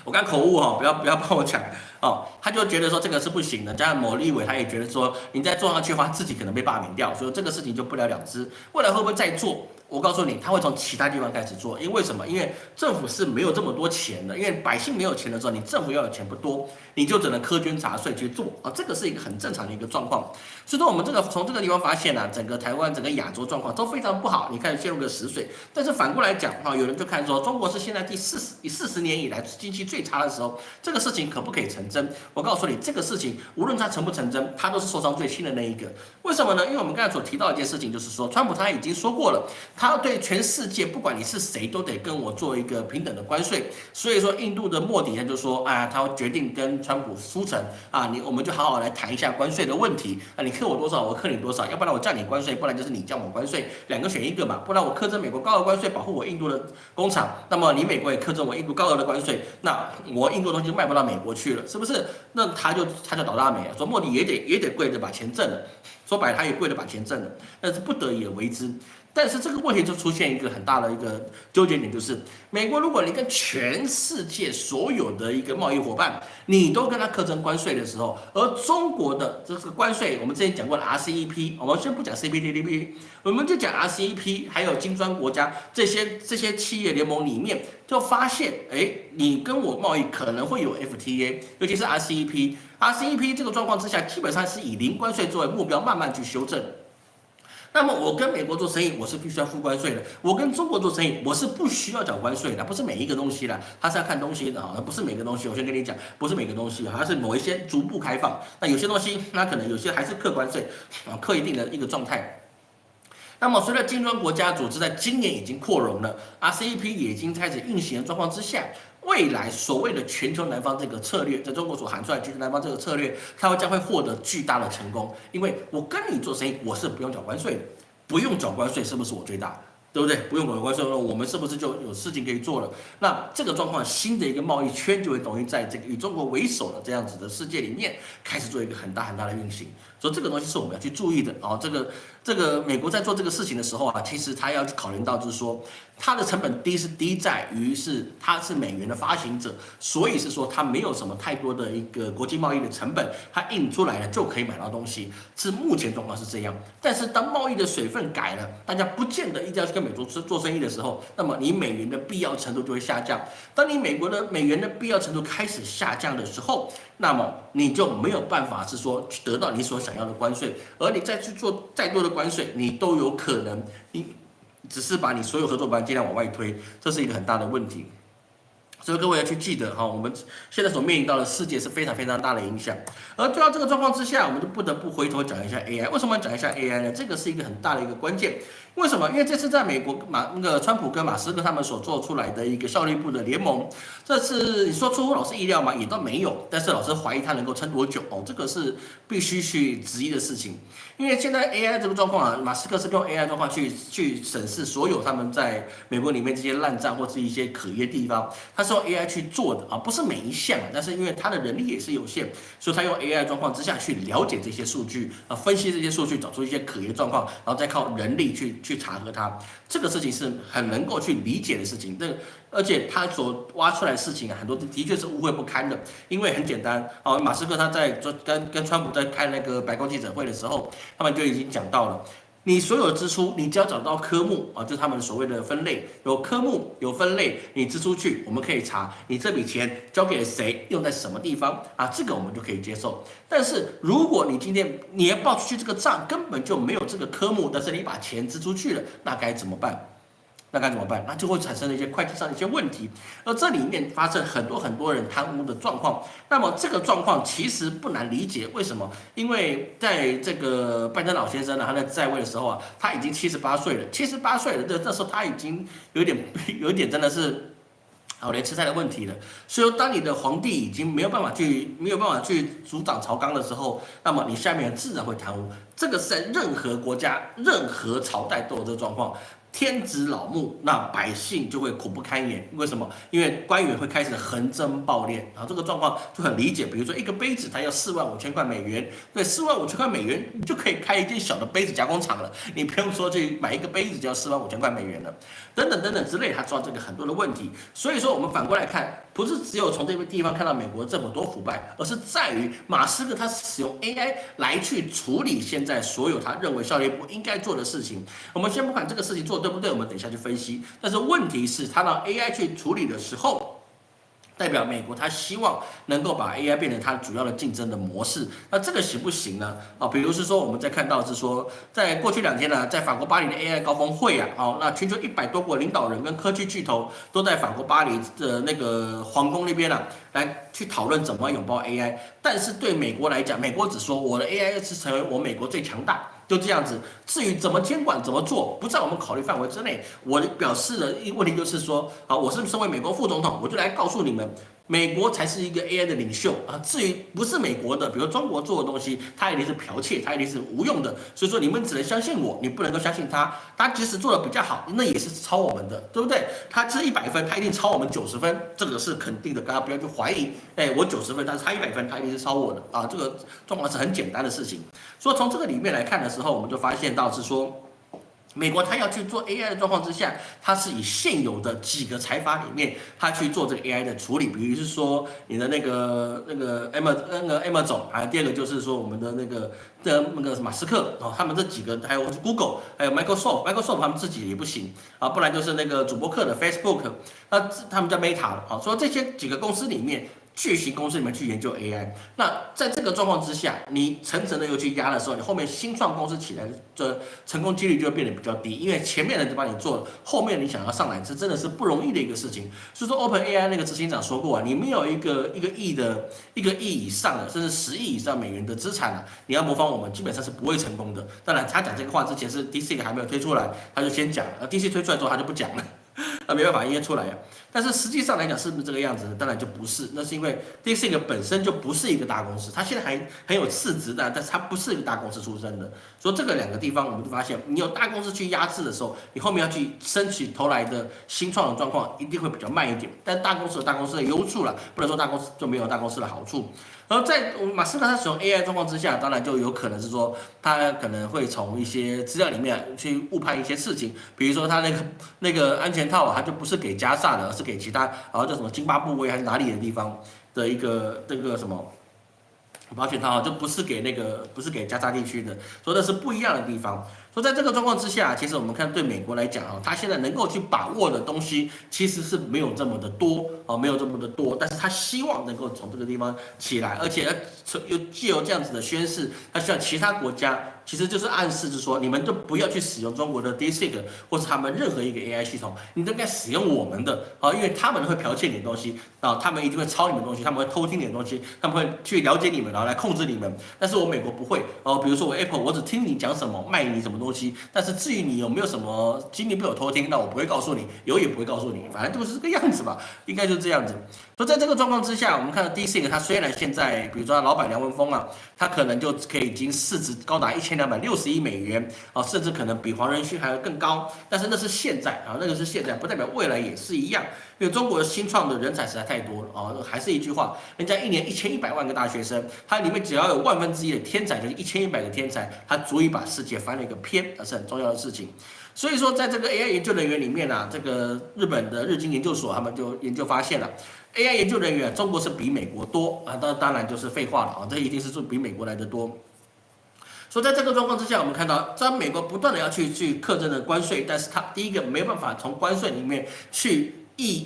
我刚口误哈，不要帮我讲哦。他就觉得说这个是不行的，加上某立委他也觉得说你再做上去的话，自己可能被罢免掉，所以这个事情就不了了之。未来会不会再做？我告诉你，他会从其他地方开始做，因为什么？因为政府是没有这么多钱的，因为百姓没有钱的时候，你政府要有钱不多，你就只能苛捐杂税去做啊，这个是一个很正常的一个状况。所以说我们从这个地方发现啊，整个台湾整个亚洲状况都非常不好，你看陷入个死水。但是反过来讲啊，有人就看说中国是现在第40年以来经济最差的时候，这个事情可不可以成真？我告诉你，这个事情无论它成不成真，它都是受伤最轻的那一个。为什么呢？因为我们刚才所提到一件事情，就是说川普他已经说过了。他对全世界，不管你是谁，都得跟我做一个平等的关税。所以说，印度的莫迪他就说，啊，他决定跟川普书成啊，我们就好好来谈一下关税的问题啊，你克我多少，我克你多少，要不然我降你关税，不然就是你降我关税，两个选一个嘛，不然我课征美国高额关税保护我印度的工厂，那么你美国也课征我印度高额的关税，那我印度的东西就卖不到美国去了，是不是？那他就倒大霉了，说莫迪也得跪着把钱挣了，说白了他也跪着把钱挣了，但是不得已而为之。但是这个问题就出现一个很大的一个纠结点，就是美国如果你跟全世界所有的一个贸易伙伴，你都跟他课征关税的时候，而中国的这个关税，我们之前讲过的 RCEP， 我们先不讲 CPTPP， 我们就讲 RCEP， 还有金砖国家这些企业联盟里面，就发现，哎，你跟我贸易可能会有 FTA， 尤其是 RCEP 这个状况之下，基本上是以零关税作为目标，慢慢去修正。那么我跟美国做生意，我是必须要付关税的；我跟中国做生意，我是不需要缴关税的。不是每一个东西啦，它是要看东西的啊，不是每个东西。我先跟你讲，不是每个东西，它是某一些逐步开放。那有些东西，那可能有些还是课关税啊，课一定的一个状态。那么，随着金砖国家组织在今年已经扩容了，RCEP 也已经开始运行的状况之下，未来所谓的全球南方这个策略，在中国所喊出来全球南方这个策略，它将会获得巨大的成功，因为我跟你做生意，我是不用缴关税的，不用缴关税是不是我最大？对不对？不用缴关税，我们是不是就有事情可以做了？那这个状况，新的一个贸易圈就会等于在这个以中国为首的这样子的世界里面，开始做一个很大的运行。所以这个东西是我们要去注意的啊。这个美国在做这个事情的时候啊，其实他要考虑到就是说，它的成本低是低在于是它是美元的发行者，所以是说它没有什么太多的一个国际贸易的成本，它印出来了就可以买到东西，是目前状况是这样。但是当贸易的水分改了，大家不见得一定要去跟美国做生意的时候，那么你美元的必要程度就会下降。当你美元的必要程度开始下降的时候，那么你就没有办法是说得到你所想要的关税，而你再去做再多的关税，你都有可能你只是把你所有合作伙伴尽量往外推，这是一个很大的问题。所以各位要去记得哈，我们现在所面临到的世界是非常大的影响。而就到这个状况之下，我们就不得不回头讲一下 AI。为什么要讲一下 AI 呢？这个是一个很大的一个关键。为什么？因为这次在美国川普跟马斯克他们所做出来的一个效率部的联盟，这次你说出乎老师意料吗？也都没有。但是老师怀疑它能够撑多久哦，这个是必须去质疑的事情。因为现在 AI 这个状况啊，马斯克是用 AI 状况去审视所有他们在美国里面这些烂账或是一些可疑的地方，他是用 AI 去做的啊，不是每一项，但是因为他的人力也是有限，所以他用 AI 状况之下去了解这些数据啊，分析这些数据，找出一些可疑的状况，然后再靠人力去查核它。这个事情是很能够去理解的事情。而且他所挖出来的事情啊，很多的确是污秽不堪的。因为很简单啊，马斯克他在跟川普在开那个白宫记者会的时候，他们就已经讲到了。你所有的支出，你只要找到科目啊，就是他们所谓的分类，有科目有分类，你支出去，我们可以查你这笔钱交给了谁，用在什么地方啊，这个我们就可以接受。但是如果你今天你要报出去这个账根本就没有这个科目，但是你把钱支出去了，那该怎么办？那该怎么办？那就会产生了一些会计上的一些问题，而这里面发生很多人贪污的状况。那么这个状况其实不难理解，为什么？因为在这个拜登老先生呢，他在位的时候啊，他已经78岁了，78岁了，这时候他已经有点真的是。连吃菜的问题了，所以说，当你的皇帝已经没有办法去主掌朝纲的时候，那么你下面自然会贪污。这个是在任何国家、任何朝代都有这个状况。天子老木，那百姓就会苦不堪言。为什么？因为官员会开始横征暴敛，然后这个状况就很理解。比如说一个杯子，它要45000块美元，对，45000块美元，你就可以开一间小的杯子加工厂了。你不用说去买一个杯子就要45000块美元了，等等等等之类，它造这个很多的问题。所以说，我们反过来看，不是只有从这个地方看到美国政府多腐败，而是在于马斯克他使用 AI 来去处理现在所有他认为效率部应该做的事情。我们先不管这个事情做对不对，我们等一下去分析。但是问题是，他让 AI 去处理的时候，代表美国他希望能够把 AI 变成它主要的竞争的模式，那这个行不行呢？比如是说我们在看到是说，在过去2天呢，在法国巴黎的 AI 高峰会啊，那全球100多国领导人跟科技巨头都在法国巴黎的那个皇宫那边啊，来去讨论怎么拥抱 AI。但是对美国来讲，美国只说我的 AI 是成为我美国最强大。就这样子，至于怎么监管、怎么做，不在我们考虑范围之内。我表示的问题就是说，我是身为美国副总统，我就来告诉你们，美国才是一个 AI 的领袖啊。至于不是美国的，比如中国做的东西，它一定是剽窃，它一定是无用的。所以说，你们只能相信我，你不能够相信他。他即使做的比较好，那也是抄我们的，对不对？他是100分，他一定抄我们90分，这个是肯定的，大家不要去怀疑。我90分，但是他100分，他一定是抄我的啊。这个状况是很简单的事情。所以从这个里面来看的时候，我们就发现到是说，美国它要去做 AI 的状况之下，它是以现有的几个财阀里面，它去做这个 AI 的处理。比如是说你的那个 Emma 总，还有第二个就是说我们的那个马斯克他们这几个，还有 Google， 还有 Microsoft 他们自己也不行啊，不然就是那个主播客的 Facebook， 那他们叫 Meta 了所以这些几个公司里面。巨型公司里面去研究 AI，那在这个状况之下，你层层的又去压的时候，你后面新创公司起来的成功几率就会变得比较低，因为前面的人就帮你做了，后面你想要上来，这真的是不容易的一个事情。所以说，OpenAI 那个执行长说过你没有一个亿以上的，甚至10亿以上美元的资产你要模仿我们，基本上是不会成功的。当然，他讲这个话之前是 DeepSeek 还没有推出来，他就先讲了，DeepSeek 推出来之后他就不讲了。没办法，因为出来但是实际上来讲，是不是这个样子呢？当然就不是。那是因为 DeepSeek 本身就不是一个大公司，它现在还很有市值的，但是它不是一个大公司出身的。所以这个2个地方，我们就发现，你有大公司去压制的时候，你后面要去升起头来的新创的状况，一定会比较慢一点。但大公司有大公司的优处了，不能说大公司就没有大公司的好处。而在马斯克他使用 AI 状况之下，当然就有可能是说，他可能会从一些资料里面去误判一些事情，比如说他那个安全套他就不是给加萨的，而是给其他叫什么津巴布韦还是哪里的地方的一个什么保险套就不是给加沙地区的，所以那是不一样的地方。所以在这个状况之下，其实我们看对美国来讲他现在能够去把握的东西其实是没有这么的多没有这么的多，但是他希望能够从这个地方起来，而且又藉由这样子的宣示，他希望其他国家其实就是暗示，就是说你们都不要去使用中国的 DeepSeek 或是他们任何一个 AI 系统，你都应该使用我们的因为他们会剽窃你的东西他们一定会抄你们的东西，他们会偷听你的东西，他们会去了解你们，然后来控制你们。但是我美国不会比如说我 Apple， 我只听你讲什么，卖你什么东西，但是至于你有没有什么机密被我偷听，那我不会告诉你，有也不会告诉你，反正就是这个样子吧，应该就是这样子。所以在这个状况之下，我们看到 DeepSeek 它虽然现在，比如说老板梁文峰他可能就可以已经市值高达1260亿美元甚至可能比黄仁勋还要更高，但是那是现在那个是现在，不代表未来也是一样。因为中国的新创的人才实在太多了还是一句话，人家1年1100万个大学生，它里面只要有1/1000的天才，就是1100个天才，它足以把世界翻了一个篇，那是很重要的事情。所以说，在这个 AI 研究人员里面这个日本的日经研究所他们就研究发现了，AI 研究人员中国是比美国多当然就是废话了这一定是比美国来的多。所以在这个状况之下，我们看到，在美国不断的要去课征的关税，但是它第一个没有办法从关税里面去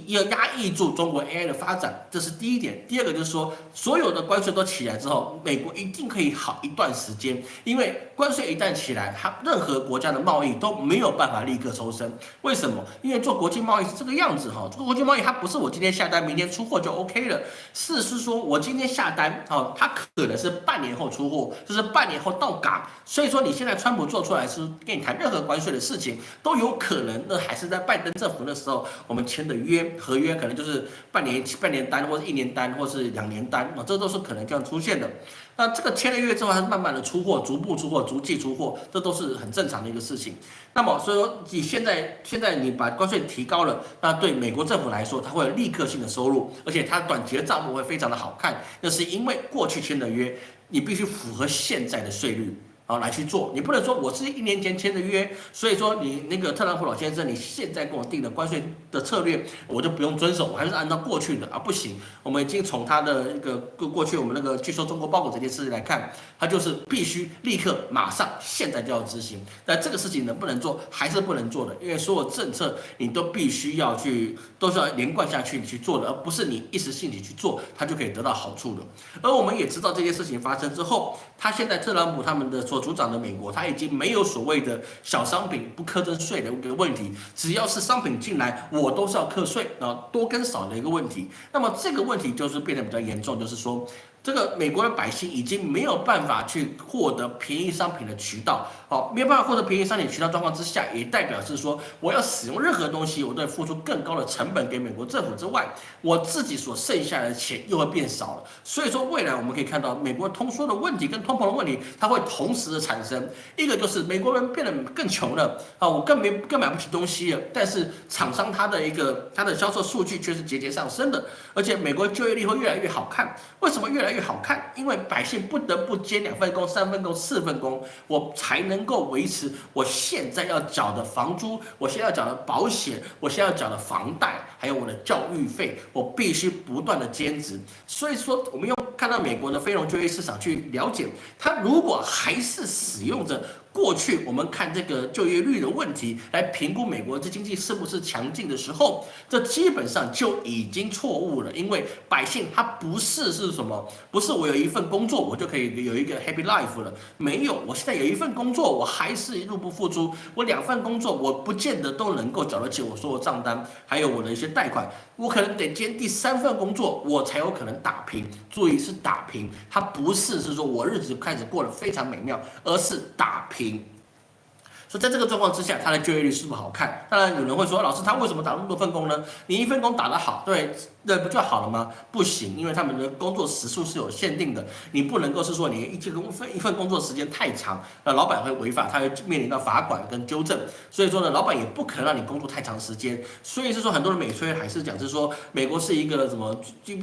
要压抑住中国 AI 的发展，这是第一点。第二个就是说，所有的关税都起来之后，美国一定可以好一段时间，因为关税一旦起来，它任何国家的贸易都没有办法立刻抽升。为什么？因为做国际贸易是这个样子哈，做国际贸易它不是我今天下单，明天出货就 OK 了，是说我今天下单，它可能是半年后出货，就是半年后到港。所以说你现在川普做出来是跟你谈任何关税的事情，都有可能那还是在拜登政府那时候我们签的合约可能就是半年单，或者1年单，或是2年单，这都是可能这样出现的。那这个签了约之后，它是慢慢的出货，逐步出货，逐季出货，这都是很正常的一个事情。那么所以说，你现在你把关税提高了，那对美国政府来说，它会有立刻性的收入，而且它短期的账目会非常的好看，那是因为过去签的约，你必须符合现在的税率。来去做，你不能说我是1年前签的约，所以说你那个特朗普老先生，你现在跟我定的关税的策略，我就不用遵守，我还是按照过去的啊，不行，我们已经从他的一个过去我们那个拒收中国包裹这件事情来看，他就是必须立刻马上现在就要执行，但这个事情能不能做还是不能做的，因为所有政策你都必须要都是要连贯下去去做的，而不是你一时兴起去做，它就可以得到好处的。而我们也知道这件事情发生之后，他现在特朗普他们的所主掌的美国，它已经没有所谓的小商品不课征税的一个问题，只要是商品进来，我都是要课税多跟少的一个问题。那么这个问题就是变得比较严重，就是说。这个美国的百姓已经没有办法去获得便宜商品的渠道，没有办法获得便宜商品渠道状况之下，也代表是说，我要使用任何东西，我都要付出更高的成本给美国政府之外，我自己所剩下的钱又会变少了。所以说，未来我们可以看到，美国通缩的问题跟通膨的问题，它会同时的产生。一个就是美国人变得更穷了我更买不起东西了，但是厂商它的销售数据却是节节上升的，而且美国就业率会越来越好看。为什么越来越好看？因为百姓不得不接2份工、3份工、4份工，我才能够维持我现在要缴的房租，我现在要缴的保险，我现在要缴的房贷，还有我的教育费，我必须不断的兼职。所以说，我们用看到美国的非农就业市场去了解，它如果还是使用着过去我们看这个就业率的问题来评估美国这经济是不是强劲的时候，这基本上就已经错误了。因为百姓他不是什么，不是我有一份工作我就可以有一个 happy life 了，没有，我现在有一份工作，我还是入不敷出，我2份工作我不见得都能够缴得起我所有账单，还有我的一些贷款，我可能得兼第3份工作，我才有可能打平。注意是打平，它不是说我日子开始过得非常美妙，而是打平。所以在这个状况之下，它的就业率是不是好看？当然有人会说，老师他为什么打那么多份工呢？你1份工打得好，对，那不就好了吗？不行，因为他们的工作时数是有限定的，你不能够是说你一份工作时间太长，那老板会违法，他会面临到罚款跟纠正。所以说呢，老板也不可能让你工作太长时间。所以是说，很多的美吹还是讲是说，美国是一个什么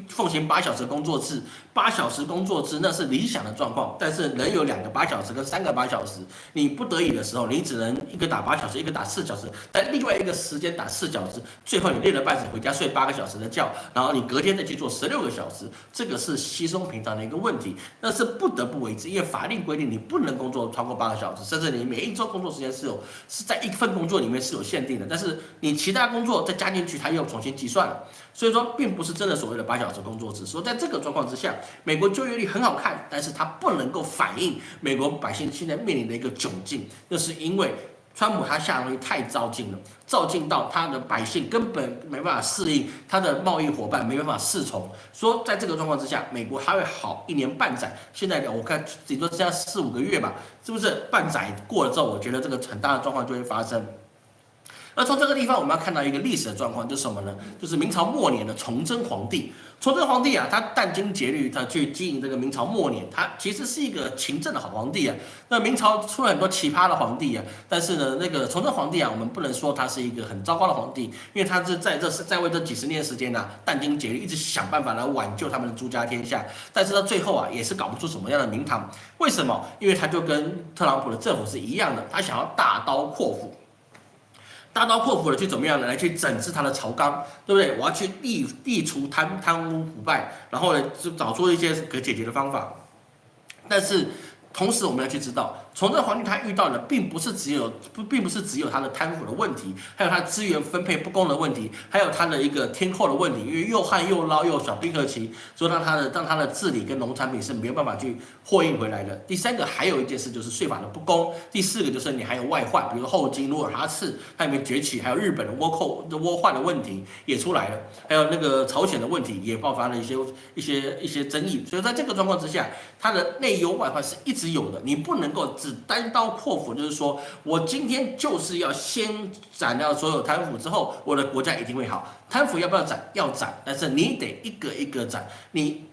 奉行8小时工作制，8小时工作制那是理想的状况，但是能有2个8小时跟3个8小时，你不得已的时候，你只能一个打8小时，一个打4小时，但另外一个时间打4小时，最后你累了半死，回家睡8个小时的觉，然后你隔天再去做16个小时，这个是稀松平常的一个问题，那是不得不为之，因为法令规定你不能工作超过8个小时，甚至你每一周工作时间是在一份工作里面是有限定的，但是你其他工作再加进去，它又重新计算了，所以说并不是真的所谓的8小时工作制。所以在这个状况之下，美国就业率很好看，但是它不能够反映美国百姓现在面临的一个窘境，那是因为川普他下的东西太照进了，照进到他的百姓根本没办法适应，他的贸易伙伴没办法适从。说在这个状况之下，美国还会好1年半载。现在我看顶多剩下4、5个月吧，是不是半载过了之后，我觉得这个很大的状况就会发生。而从这个地方，我们要看到一个历史的状况，就是什么呢？就是明朝末年的崇祯皇帝。崇祯皇帝啊，他殚精竭虑，他去经营这个明朝末年，他其实是一个勤政的好皇帝啊。那明朝出了很多奇葩的皇帝啊，但是呢，那个崇祯皇帝啊，我们不能说他是一个很糟糕的皇帝，因为他是在位这几十年时间啊，殚精竭虑，一直想办法来挽救他们的朱家天下。但是到最后啊，也是搞不出什么样的名堂。为什么？因为他就跟特朗普的政府是一样的，他想要大刀阔斧。大刀阔斧的去怎么样呢？来去整治他的朝纲，对不对？我要去剔除贪污腐败，然后呢，就找出一些可解决的方法。但是同时我们要去知道，崇祯皇帝他遇到的并不是只有他的贪腐的问题，还有他资源分配不公的问题，还有他的一个天候的问题，因为又旱又涝又少冰河期，所以让他的治理跟农产品是没有办法去货运回来的。第三个还有一件事就是税法的不公，第四个就是你还有外患，比如说后金、努尔哈赤它里面崛起，还有日本的倭患的问题也出来了，还有那个朝鲜的问题也爆发了一些争议，所以在这个状况之下，它的内忧外患是一直有的，你不能够只单刀破斧，就是说我今天就是要先斩掉所有贪腐之后，我的国家一定会好。贪腐要不要斩？要斩，但是你得一个一个斩。你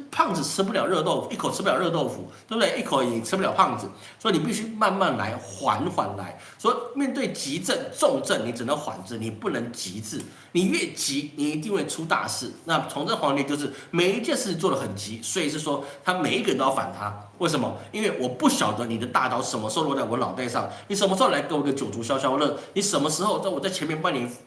胖子吃不了热豆腐，一口吃不了热豆腐，对不对？一口也吃不了胖子，所以你必须慢慢来，缓缓来。所以面对急症、重症，你只能缓治，你不能急治。你越急，你一定会出大事。那崇祯皇帝就是每一件事做得很急，所以是说他每一个人都要反他。为什么？因为我不晓得你的大刀什么时候落在我脑袋上，你什么时候来给我个九族消消乐？你什么时候在我在前面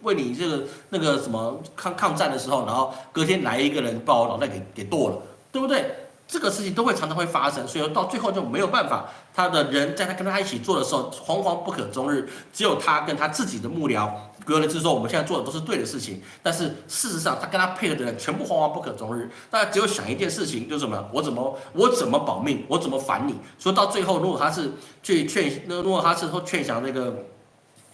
为你这个那个什么抗战的时候，然后隔天来一个人把我脑袋给剁了，对不对？这个事情都会常常会发生，所以到最后就没有办法，他的人在他跟他一起做的时候，惶惶不可终日，只有他跟他自己的幕僚，有人是说我们现在做的都是对的事情，但是事实上他跟他配合的人全部惶惶不可终日，大家只有想一件事情，就是什么？我怎么保命？我怎么反你？所以到最后，如果他是劝降那个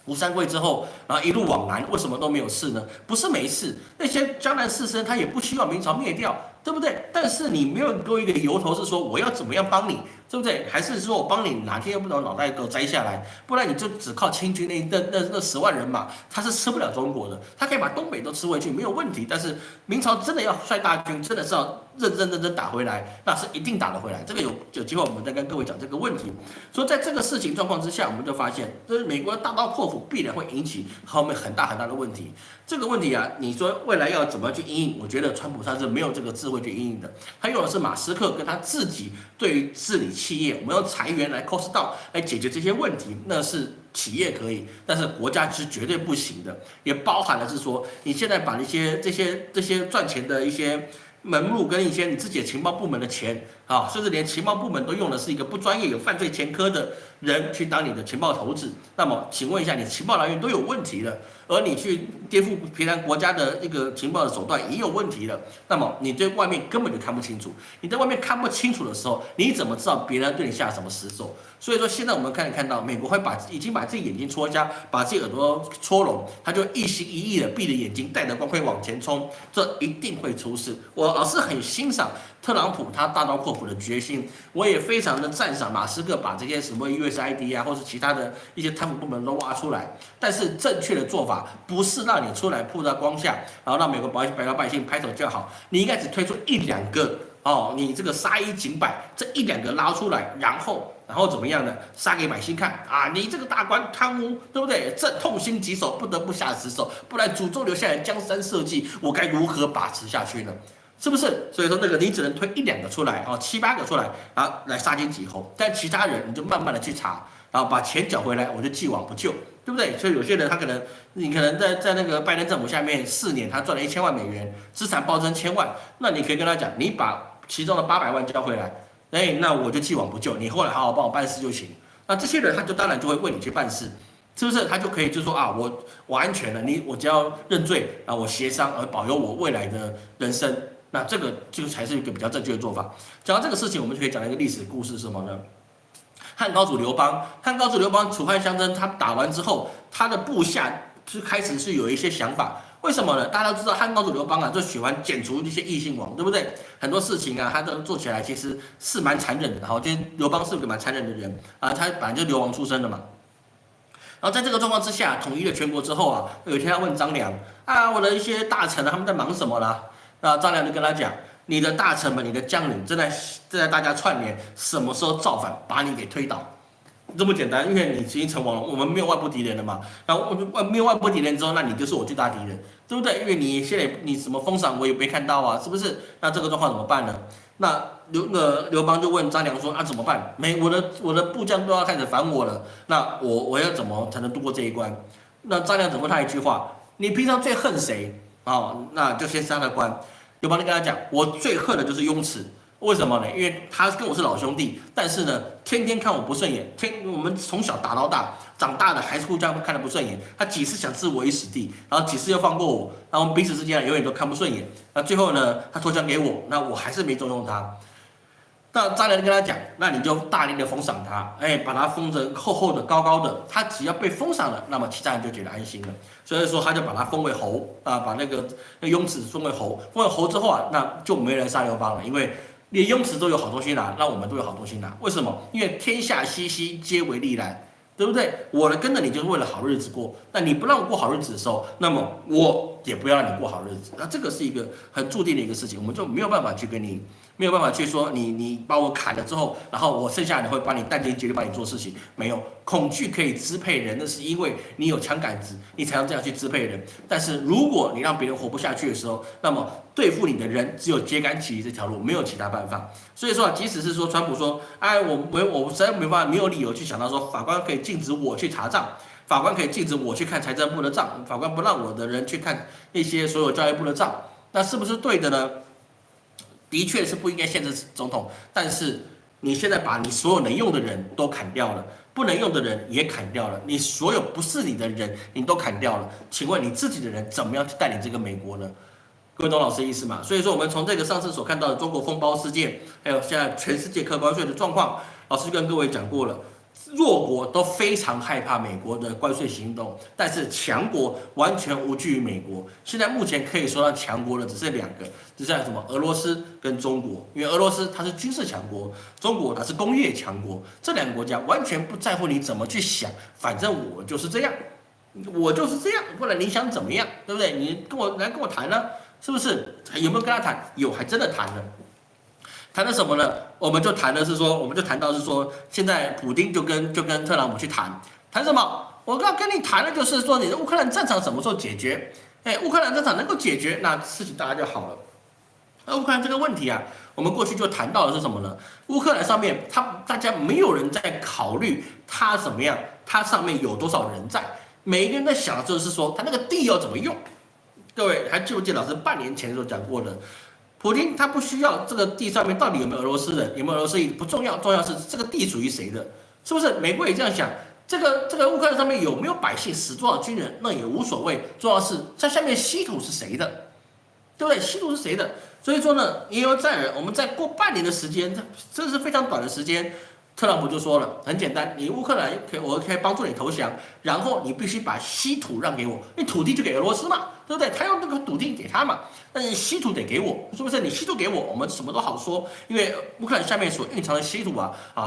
吴三桂之后，然后一路往南，为什么都没有事呢？不是没事，那些江南士绅他也不需要明朝灭掉，对不对？但是你没有给我一个由头，是说我要怎么样帮你，对不对？还是说我帮你哪天要不把脑袋给我摘下来，不然你就只靠清军那10万人马，他是吃不了中国的，他可以把东北都吃回去没有问题。但是明朝真的要率大军，真的是要认真打回来，那是一定打得回来。这个有机会我们再跟各位讲这个问题。所以在这个事情状况之下，我们就发现，就是美国的大刀破斧必然会引起后面很大的问题。这个问题啊，你说未来要怎么去因应？我觉得川普他是没有这个智慧去因应的，他用的是马斯克跟他自己对于治理企业，我们用裁员来 cost down 来解决这些问题，那是企业可以，但是国家是绝对不行的。也包含了是说，你现在把这些赚钱的一些门路跟一些你自己的情报部门的钱啊，甚至连情报部门都用的是一个不专业、有犯罪前科的人去当你的情报头子，那么请问一下，你情报来源都有问题了，而你去颠覆平常国家的一个情报的手段也有问题了，那么你对外面根本就看不清楚。你在外面看不清楚的时候，你怎么知道别人对你下什么死手？所以说，现在我们看到美国会已经把自己眼睛戳瞎，把自己耳朵戳聋，他就一心一意的闭着眼睛，带着光辉往前冲，这一定会出事。我老是很欣赏特朗普他大刀阔斧的决心，我也非常的赞赏马斯克把这些什么 USAID 啊，或是其他的一些贪腐部门都挖出来。但是正确的做法不是让你出来曝在光下，然后让美国白老百姓拍手叫好，你应该只推出1、2个哦，你这个杀一儆百，这1、2个捞出来，然后怎么样呢？杀给百姓看啊！你这个大官贪污，对不对？这痛心疾首，不得不下死手，不然祖宗留下来的江山社稷，我该如何把持下去呢？是不是？所以说那个你只能推1、2个出来，哦，7、8个出来，然后来杀鸡儆猴，但其他人你就慢慢的去查，然后把钱缴回来，我就既往不咎，对不对？所以有些人你可能在那个拜登政府下面4年，他赚了1000万美元，资产暴增1000万，那你可以跟他讲，你把其中的800万交回来。那我就既往不咎，你后来好好帮我办事就行。那这些人他就当然就会为你去办事，是不是？他就可以就说啊，我安全了，我只要认罪啊，我协商而保佑我未来的人生，那这个就才是一个比较正确的做法。讲到这个事情，我们就可以讲一个历史故事，是什么呢？汉高祖刘邦楚汉相争，他打完之后，他的部下就开始是有一些想法。为什么呢？大家都知道汉高祖刘邦啊，就喜欢剪除一些异姓王，对不对？很多事情啊，他都做起来其实是蛮残忍的。然后，就刘邦是个蛮残忍的人啊，他本来就流亡出身的嘛。然后在这个状况之下，统一了全国之后啊，有一天他问张良啊，我的一些大臣他们在忙什么啦？那张良就跟他讲，你的大臣们、你的将领正在大家串联，什么时候造反，把你给推倒。这么简单，因为你已经成王了，我们没有外部敌人了嘛。然后没有外部敌人之后，那你就是我最大敌人，对不对？因为你现在你什么封赏我也没看到啊，是不是？那这个状况怎么办呢？那刘邦就问张良说：“啊，怎么办？我的部将都要开始反我了，那我要怎么才能度过这一关？”那张良只问他一句话：“你平常最恨谁？”哦，那就先杀了关。刘邦就跟他讲：“我最恨的就是雍齿。”为什么呢？因为他跟我是老兄弟，但是呢，天天看我不顺眼，我们从小打到大，长大的还是互相看得不顺眼。他几次想置我于死地，然后几次又放过我，然后我们彼此之间永远都看不顺眼。那最后呢，他投降给我，那我还是没重用他。那渣男跟他讲，那你就大力的封赏他，把他封着厚厚的、高高的，他只要被封赏了，那么其他人就觉得安心了。所以说，他就把他封为侯啊，把那个雍齿封为侯，封为侯之后啊，那就没人杀刘邦了，因为连雍齿都有好东西拿，那我们都有好东西拿。为什么？因为天下熙熙，皆为利来。对不对？我跟着你就是为了好日子过，那你不让我过好日子的时候，那么我也不要让你过好日子。那这个是一个很注定的一个事情，我们就没有办法去跟你，没有办法去说你把我砍了之后，然后我剩下的会帮你殚精竭虑帮你做事情。没有，恐惧可以支配人，那是因为你有枪杆子，你才能这样去支配人。但是如果你让别人活不下去的时候，那么对付你的人只有揭竿起义这条路，没有其他办法。所以说啊，即使是说川普说，我实在没办法，没有理由去想到说法官可以禁止我去查账，法官可以禁止我去看财政部的账，法官不让我的人去看那些所有教育部的账，那是不是对的呢？的确是不应该限制总统，但是你现在把你所有能用的人都砍掉了，不能用的人也砍掉了，你所有不是你的人你都砍掉了，请问你自己的人怎么样去带领这个美国呢？各位懂老师的意思吗？所以说，我们从这个上次所看到的中国封包事件，还有现在全世界课关税的状况，老师就跟各位讲过了，弱国都非常害怕美国的关税行动，但是强国完全无惧于美国。现在目前可以说到强国的只是两个，就像什么俄罗斯跟中国，因为俄罗斯它是军事强国，中国它是工业强国，这两个国家完全不在乎你怎么去想，反正我就是这样，我就是这样，不然你想怎么样，对不对？你跟我谈呢？是不是？有没有跟他谈？有，还真的谈了。谈了什么呢？我们就谈到是说，现在普丁就跟特朗普去谈什么？我要跟你谈的就是说，你的乌克兰战场什么时候解决？乌克兰战场能够解决，那事情大家就好了。那乌克兰这个问题啊，我们过去就谈到的是什么呢？乌克兰上面，大家没有人在考虑它怎么样，它上面有多少人在，每一个人在想的就是说，他那个地要怎么用。各位还记不记得老师半年前所讲过的？普京他不需要这个地上面到底有没有俄罗斯人，有没有俄罗斯裔不重要，重要是这个地属于谁的，是不是？美国也这样想，这个乌克兰上面有没有百姓，死多少军人，那也无所谓，重要是在下面稀土是谁的，对不对？稀土是谁的？所以说呢，也有在人，我们再过半年的时间，这是非常短的时间。特朗普就说了，很简单，你乌克兰我可以帮助你投降，然后你必须把稀土让给我，你土地就给俄罗斯嘛，对不对？他用那个土地给他嘛，但是稀土得给我，是不是？你稀土给我，我们什么都好说，因为乌克兰下面所蕴藏的稀土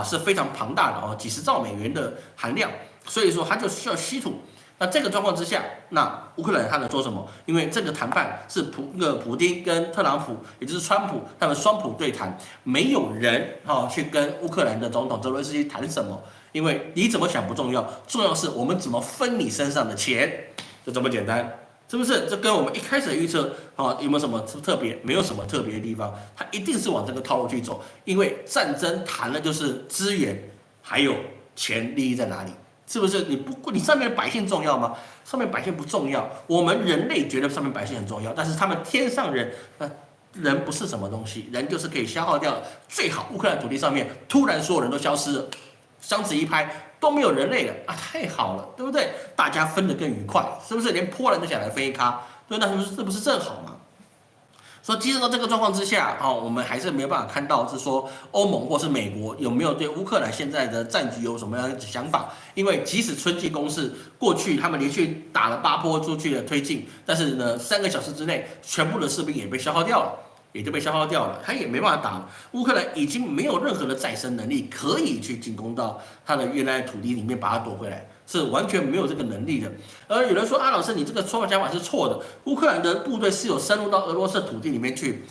是非常庞大的几十兆美元的含量，所以说它就需要稀土。那这个状况之下，那乌克兰他能做什么？因为这个谈判是普丁跟特朗普，也就是川普他们双普对谈，没有人去跟乌克兰的总统泽伦斯基谈什么，因为你怎么想不重要，重要是我们怎么分你身上的钱，就这么简单，是不是？这跟我们一开始的预测有没有什么特别？没有什么特别的地方，它一定是往这个套路去走，因为战争谈的就是资源，还有钱利益在哪里。是不是你上面的百姓重要吗？上面百姓不重要，我们人类觉得上面百姓很重要，但是他们天上人，人不是什么东西，人就是可以消耗掉。最好乌克兰土地上面突然所有人都消失了，箱子一拍都没有人类了太好了，对不对？大家分得更愉快，是不是？连波兰都想来分一咖，对，那这不是正好吗？所以，即使到这个状况之下，我们还是没有办法看到是说欧盟或是美国有没有对乌克兰现在的战局有什么样的想法？因为即使春季攻势过去，他们连续打了8波出去的推进，但是呢，3个小时之内，全部的士兵也被消耗掉了，他也没办法打了。乌克兰已经没有任何的再生能力，可以去进攻到他的原来的土地里面把它夺回来。是完全没有这个能力的，而有人说老师，你这个说法讲法是错的。乌克兰的部队是有深入到俄罗斯土地里面去。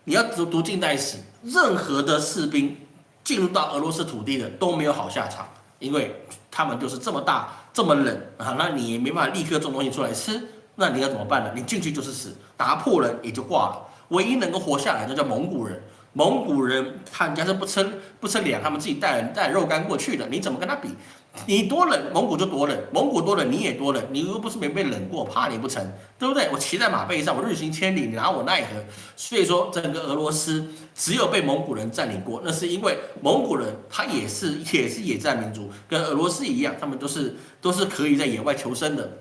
你要读近代史，任何的士兵进入到俄罗斯土地的都没有好下场，因为他们就是这么大这么冷那你也没办法立刻种东西出来吃，那你要怎么办呢？你进去就是死，打破人也就挂了。唯一能够活下来的叫蒙古人。蒙古人他人家是不吃粮，他们自己带肉干过去的，你怎么跟他比？你多冷，蒙古就多冷，蒙古多冷，你也多冷，你又不是没被冷过，怕你不成，对不对？我骑在马背上，我日行千里，你拿我奈何？所以说，整个俄罗斯只有被蒙古人占领过，那是因为蒙古人他也是野战民族，跟俄罗斯一样，他们都是可以在野外求生的，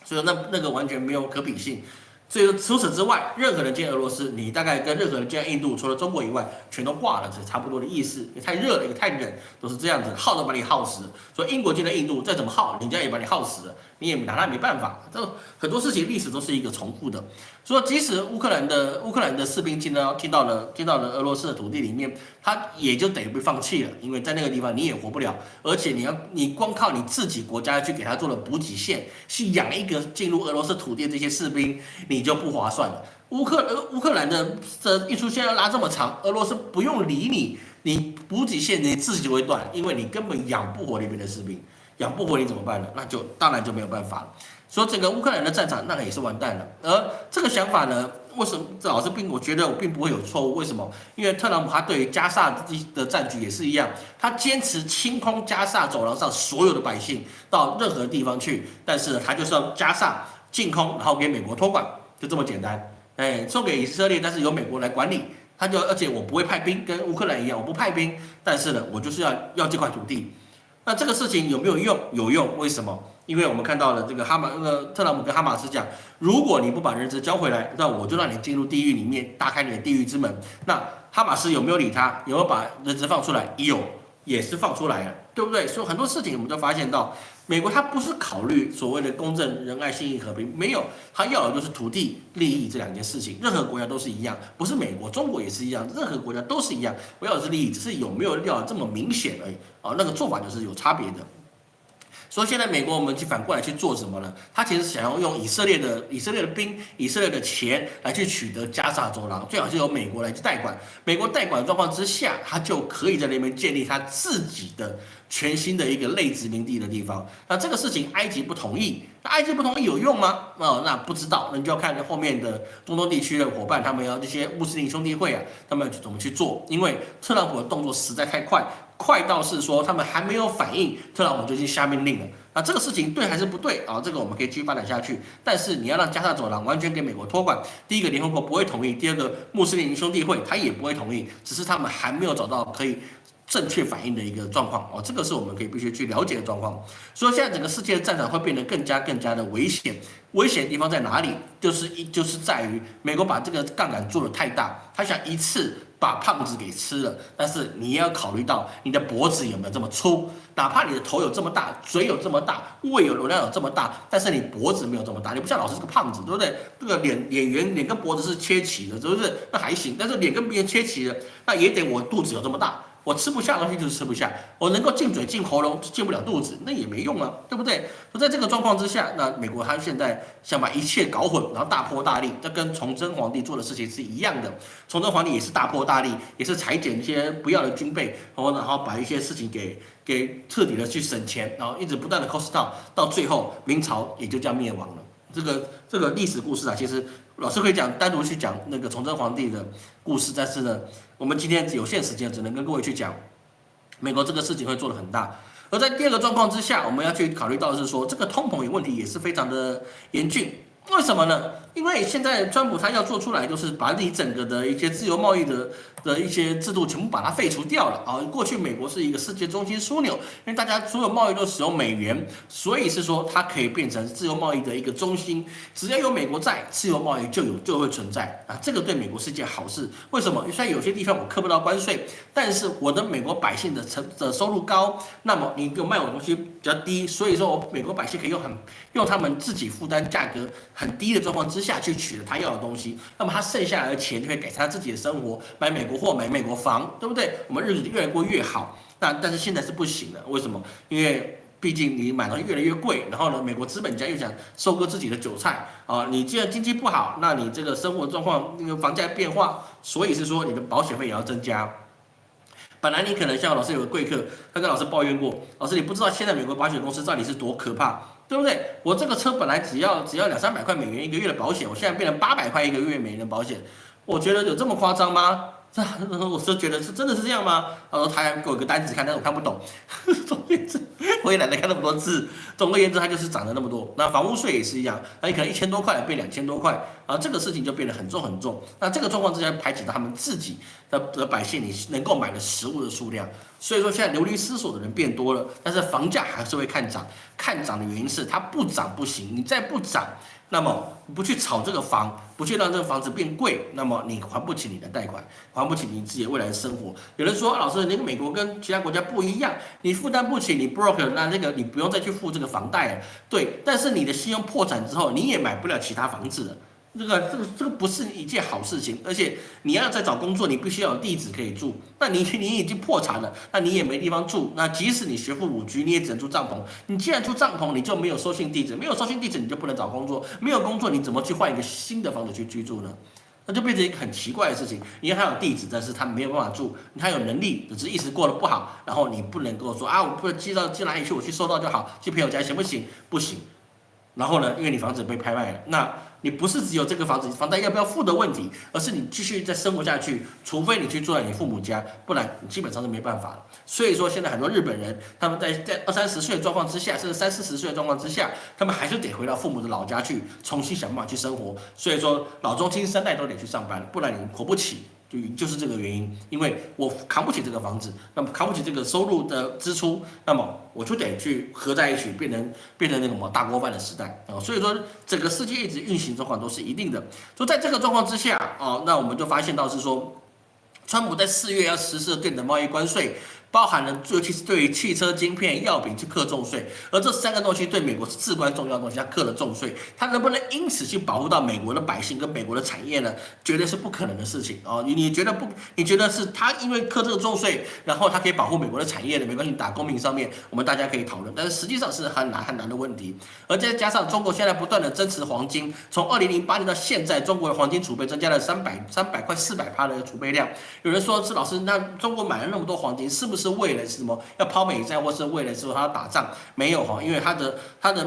所以那个完全没有可比性。所以除此之外，任何人进俄罗斯，你大概跟任何人进印度，除了中国以外，全都挂了，是差不多的意思。也太热了，也太冷，都是这样子，耗都把你耗死。所以英国进了印度，再怎么耗，人家也把你耗死了，你也拿他没办法。这很多事情历史都是一个重复的。所以即使乌克兰的士兵进到了俄罗斯的土地里面，他也就等于被放弃了，因为在那个地方你也活不了，而且你光靠你自己国家去给他做了补给线，去养一个进入俄罗斯土地的这些士兵，你就不划算了。乌克兰的运输线要拉这么长，俄罗斯不用理你，你补给线你自己就会断，因为你根本养不活那边的士兵，养不活你怎么办呢？那就当然就没有办法了。所以整个乌克兰的战场那也是完蛋了。而这个想法呢，为什么老师我觉得我并不会有错误？为什么？因为特朗普他对于加萨的战局也是一样，他坚持清空加萨走廊上所有的百姓到任何地方去，但是呢，他就是要加萨净空，然后给美国托管，就这么简单。送给以色列，但是由美国来管理。而且我不会派兵，跟乌克兰一样，我不派兵，但是呢，我就是要这块土地。那这个事情有没有用？有用，为什么？因为我们看到了这个特朗普跟哈马斯讲，如果你不把人质交回来，那我就让你进入地狱里面，打开你的地狱之门。那哈马斯有没有理他？有没有把人质放出来？有，也是放出来了，对不对？所以很多事情我们都发现到，美国它不是考虑所谓的公正、仁爱、信义、和平，没有，它要的就是土地、利益这两件事情。任何国家都是一样，不是美国，中国也是一样，任何国家都是一样。我要的是利益，只是有没有要这么明显而已啊，那个做法就是有差别的。所以现在美国我们反过来去做什么呢？他其实想要用以色列的兵、以色列的钱来去取得加沙走廊，最好是由美国来去代管。美国代管的状况之下，他就可以在那边建立他自己的全新的一个类殖民地的地方。那这个事情埃及不同意，那埃及不同意有用吗？那不知道，那你就要看后面的中东地区的伙伴，他们要这些穆斯林兄弟会啊，他们怎么去做？因为特朗普的动作实在太快。快到是说他们还没有反应，特朗普就已经下命令了。那这个事情对还是不对啊？这个我们可以继续发展下去。但是你要让加沙走廊完全给美国托管，第一个联合国不会同意，第二个穆斯林兄弟会他也不会同意，只是他们还没有找到可以正确反应的一个状况哦，这个是我们可以必须去了解的状况。所以现在整个世界的战场会变得更加的危险。危险的地方在哪里？就是在于美国把这个杠杆做得太大，他想一次把胖子给吃了，但是你也要考虑到你的脖子有没有这么粗，哪怕你的头有这么大，嘴有这么大，胃容量有这么大，但是你脖子没有这么大，你不像老师是个胖子，对不对？这个脸跟脖子是切齐的，是不是？那还行，但是脸跟别人切齐了，那也得我肚子有这么大。我吃不下的东西就是吃不下，我能够进嘴进喉咙，进不了肚子，那也没用啊，对不对？在这个状况之下，那美国他现在想把一切搞混，然后大破大立，这跟崇祯皇帝做的事情是一样的。崇祯皇帝也是大破大立，也是裁减一些不要的军备，然后把一些事情给彻底的去省钱，然后一直不断的 cost down， 到最后明朝也就这样灭亡了。这个历史故事啊，其实老师可以单独去讲那个崇祯皇帝的故事，但是呢，我们今天有限时间，只能跟各位去讲美国这个事情会做得很大。而在第二个状况之下，我们要去考虑到的是说，这个通膨有问题也是非常的严峻。为什么呢？因为现在川普他要做出来，就是把你整个的一些自由贸易的一些制度全部把它废除掉了啊！过去美国是一个世界中心枢纽，因为大家所有贸易都使用美元，所以是说它可以变成自由贸易的一个中心。只要有美国在，自由贸易就会存在啊！这个对美国是件好事。为什么？虽然有些地方我课不到关税，但是我的美国百姓的收入高，那么你给我卖我东西比较低，所以说我美国百姓可以用他们自己负担价格很低的状况之下去取得他要的东西，那么他剩下来的钱就会改善他自己的生活，买美国货，买美国房，对不对？我们日子越来过越好。但是现在是不行的，为什么？因为毕竟你买东西越来越贵，然后呢，美国资本家又想收割自己的韭菜啊。你既然经济不好，那你这个生活状况那个房价变化，所以是说你的保险费也要增加。本来你可能像老师有个贵客，他跟老师抱怨过，老师你不知道现在美国保险公司到底是多可怕。对不对？我这个车本来只要200-300块美元一个月的保险，我现在变成800块一个月美元的保险，我觉得有这么夸张吗？我是觉得真的是这样吗？他说他还给我一个单子看，但是我看不懂。总而言之，我也懒得看那么多字。总而言之，它就是涨了那么多。那房屋税也是一样，那你可能1000多块变2000多块，啊，这个事情就变得很重很重。那这个状况之下，排挤到他们自己的百姓，你能够买的食物的数量。所以说现在流离失所的人变多了，但是房价还是会看涨。看涨的原因是它不涨不行，你再不涨。那么不去炒这个房，不去让这个房子变贵，那么你还不起你的贷款，还不起你自己未来的生活。有人说，老师，那个美国跟其他国家不一样，你负担不起，你 broke，那个你不用再去付这个房贷了。对，但是你的信用破产之后，你也买不了其他房子了。这个不是一件好事情，而且你要再找工作，你必须要有地址可以住。那你已经破产了，那你也没地方住。那即使你学富五居，你也只能住帐篷。你既然住帐篷，你就没有收信地址，没有收信地址，你就不能找工作，没有工作，你怎么去换一个新的房子去居住呢？那就变成一个很奇怪的事情。因为他有地址，但是他没有办法住，他有能力，只是一时过得不好，然后你不能跟我说啊，我不能寄哪里去，我去收到就好，去朋友家行不行？不行。然后呢，因为你房子被拍卖了，那你不是只有这个房子房贷要不要付的问题，而是你继续再生活下去，除非你去住在你父母家，不然你基本上是没办法了。所以说，现在很多日本人他们在20、30岁的状况之下，甚至30、40岁的状况之下，他们还是得回到父母的老家去，重新想办法去生活。所以说，老中青3代都得去上班，不然你活不起。就是这个原因，因为我扛不起这个房子，那么扛不起这个收入的支出，那么我就得去合在一起，变成那个什么大锅饭的时代啊。所以说，整个世界一直运行状况都是一定的。就在这个状况之下啊，那我们就发现到是说，川普在4月要实施对等贸易关税。包含了，尤其是对于汽车晶片、药品去课重税，而这3个东西对美国是至关重要的东西，它课了重税，它能不能因此去保护到美国的百姓跟美国的产业呢？绝对是不可能的事情啊！你觉得不？你觉得是他因为课这个重税，然后他可以保护美国的产业的？没关系，打公平上面我们大家可以讨论，但是实际上是很难的问题。而再加上中国现在不断的增持黄金，从2008年到现在，中国的黄金储备增加了300快400%的储备量。有人说是老师，那中国买了那么多黄金，是不是为了什么要抛美债，或是为了说他要打仗？没有哈，因为它的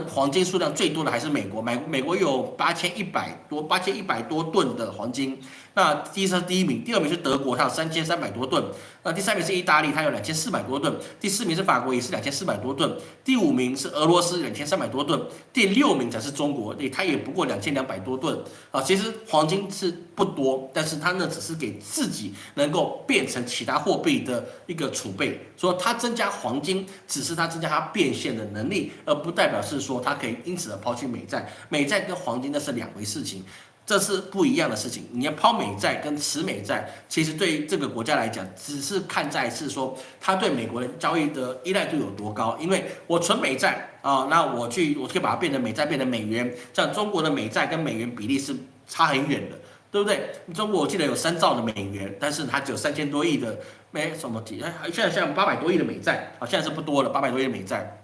黄金数量最多的还是美国，美国有8100多吨的黄金。那第一名，第2名是德国，它有3300多吨。那第3名是意大利，它有2400多吨。第4名是法国，也是2400多吨。第5名是俄罗斯，2300多吨。第6名才是中国，它也不过2200多吨啊。其实黄金是不多，但是它呢只是给自己能够变成其他货币的一个储备。说它增加黄金，只是它增加它变现的能力，而不代表是说它可以因此而抛弃美债。美债跟黄金那是2回事情。这是不一样的事情。你要抛美债跟持美债，其实对于这个国家来讲，只是看在是说它对美国的交易的依赖度有多高。因为我存美债啊，那我可以把它变成美债，变成美元。像中国的美债跟美元比例是差很远的，对不对？中国我记得有3兆的美元，但是它只有3000多亿的现在像800多亿的美债啊，现在是不多了，800多亿的美债。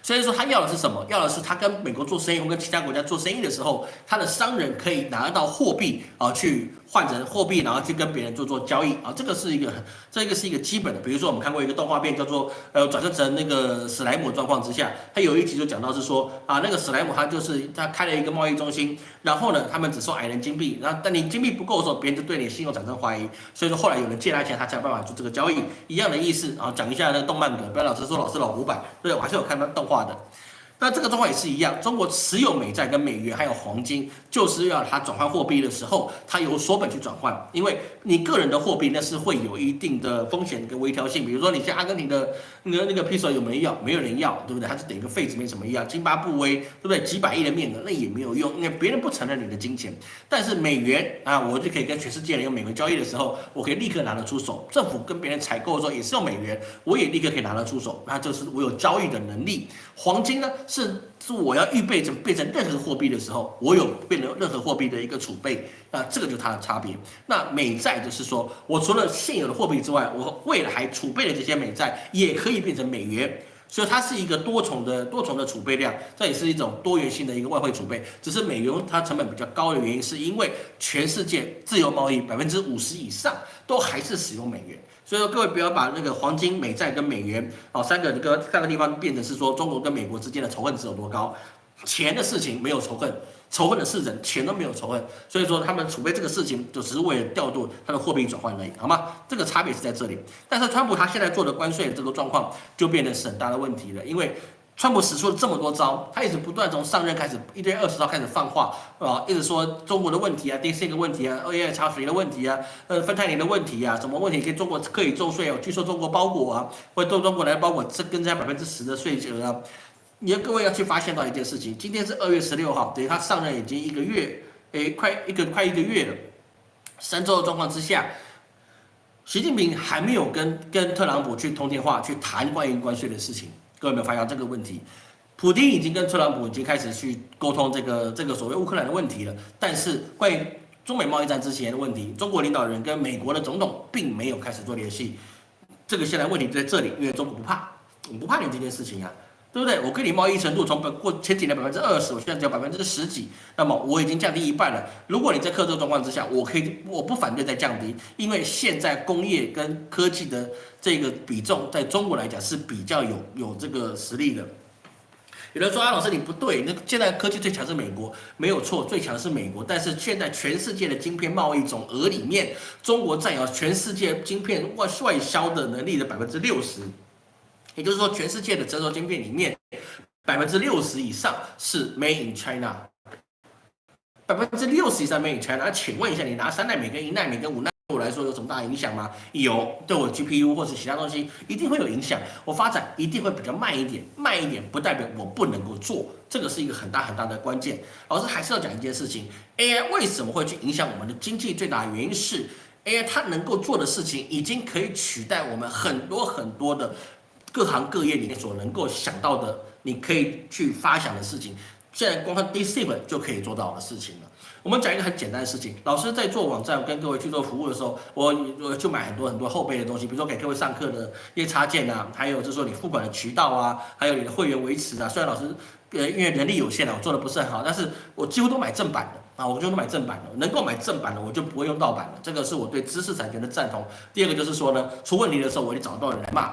所以说他要的是什么？要的是他跟美国做生意或跟其他国家做生意的时候，他的商人可以拿得到货币啊，去换成货币，然后去跟别人做交易啊。这个是一个基本的。比如说我们看过一个动画片叫做转生成那个史莱姆状况之下，他有一集就讲到是说啊，那个史莱姆他开了一个贸易中心，然后呢他们只收矮人金币，然后但你金币不够的时候，别人就对你的信用产生怀疑，所以说后来有人借他钱，他才有办法做这个交易，一样的意思啊。讲一下那个动漫梗，不要老师说老师老古板，对我还是有看到动画的。那这个状况也是一样，中国持有美债跟美元还有黄金，就是要它转换货币的时候，它由锁本去转换，因为你个人的货币那是会有一定的风险跟微调性，比如说你像阿根廷的那个 peso 有没有要？没有人要，对不对？它是等于个废纸，没什么要。津巴布韦，对不对？几百亿的面额，那也没有用，因为别人不承认你的金钱。但是美元啊，我就可以跟全世界人用美元交易的时候，我可以立刻拿得出手。政府跟别人采购的时候也是用美元，我也立刻可以拿得出手，那就是我有交易的能力。黄金呢是我要预备变成任何货币的时候，我有变成任何货币的一个储备，那这个就是它的差别。那美债就是说我除了现有的货币之外，我未来还储备的这些美债也可以变成美元。所以它是一个多重的储备量，这也是一种多元性的一个外汇储备。只是美元它成本比较高的原因，是因为全世界自由贸易50%以上都还是使用美元。所以说各位不要把那个黄金、美债跟美元三个地方变成是说中国跟美国之间的仇恨值有多高。钱的事情没有仇恨，仇恨的是人，钱都没有仇恨，所以说他们储备这个事情就只是为了调度它的货币转换而已，好吗？这个差别是在这里。但是川普他现在做的关税的这个状况就变成是很大的问题了，因为川普使出了这么多招，他一直不断从上任开始，1月20号开始放话一直说中国的问题啊，DCA 的问题啊，AI 查水的问题啊，芬太尼的问题啊，什么问题跟中国可以征税啊？据说中国包裹啊，或者中国来包裹跟加10%的税额啊。各位要去发现到一件事情，今天是2月16号，等于他上任已经1个月，快1个月了。3周的状况之下，习近平还没有跟特朗普去通电话去谈关于关税的事情。各位有没有发现这个问题？普丁已经跟特朗普已经开始去沟通这个所谓乌克兰的问题了，但是关于中美贸易战之前的问题，中国领导人跟美国的总统并没有开始做联系。这个现在问题就在这里，因为中国不怕，我不怕你这件事情啊。对不对？我跟你贸易程度从前几年20%，我现在只有10%几，那么我已经降低一半了。如果你在克这个状况之下，我不反对再降低，因为现在工业跟科技的这个比重，在中国来讲是比较有这个实力的。有人说老师你不对，那现在科技最强是美国，没有错，最强是美国。但是现在全世界的晶片贸易总额里面，中国占有全世界晶片外销的能力的60%。也就是说，全世界的成熟晶片里面，60%以上是 Made in China，60%以上 Made in China。那请问一下，你拿3奈米跟1奈米跟5奈米对我来说有什么大影响吗？有，对我 GPU 或是其他东西一定会有影响。我发展一定会比较慢一点，慢一点不代表我不能够做，这个是一个很大很大的关键。老师还是要讲一件事情 ，AI 为什么会去影响我们的经济？最大的原因是 AI 它能够做的事情已经可以取代我们很多很多的。各行各业里面所能够想到的，你可以去发想的事情，现在光看 DeepSeek 就可以做到的事情了。我们讲一个很简单的事情，老师在做网站跟各位去做服务的时候，我就买很多后备的东西，比如说给各位上课的一些插件啊，还有就是说你付款的渠道啊，还有你的会员维持啊。虽然老师因为人力有限啊，我做的不是很好，但是我几乎都买正版的。我就买正版的，能够买正版的，我就不会用盗版的。这个是我对知识产权的赞同。第二个就是说呢，出问题的时候，我就找到人来骂。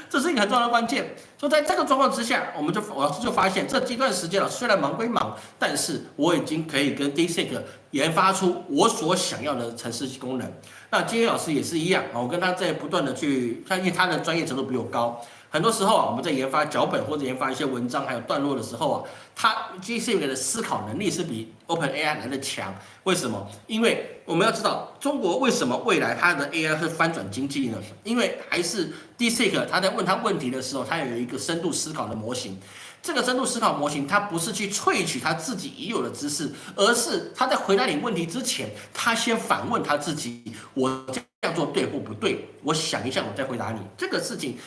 这是一个很重要的关键。所以在这个状况之下，老师就发现，这阶段时间虽然忙归忙，但是我已经可以跟 DeepSeek 研发出我所想要的程式功能。那今天老师也是一样，我跟他在不断的去，因为他的专业程度比我高。很多时候我们在研发脚本或者研发一些文章还有段落的时候他 DeepSeek 的思考能力是比 OpenAI 来的强。为什么？因为我们要知道，中国为什么未来它的 AI 会翻转经济呢？因为还是 DeepSeek 他在问他问题的时候，他有一个深度思考的模型。这个深度思考模型，它不是去萃取他自己已有的知识，而是他在回答你问题之前，他先反问他自己：我这样做对或不对？我想一下，我再回答你。这个事情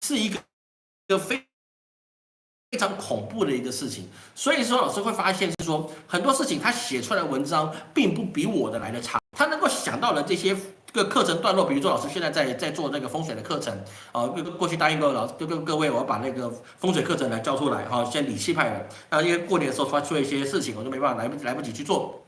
是一个非常恐怖的一个事情。所以说，老师会发现是说，很多事情他写出来的文章并不比我的来的差，他能够想到的这些。个课程段落，比如说老师现在在做那个风水的课程过去答应过各位，我要把那个风水课程来教出来先理气派的。因为过年的时候出了一些事情，我就没办法来不及去做。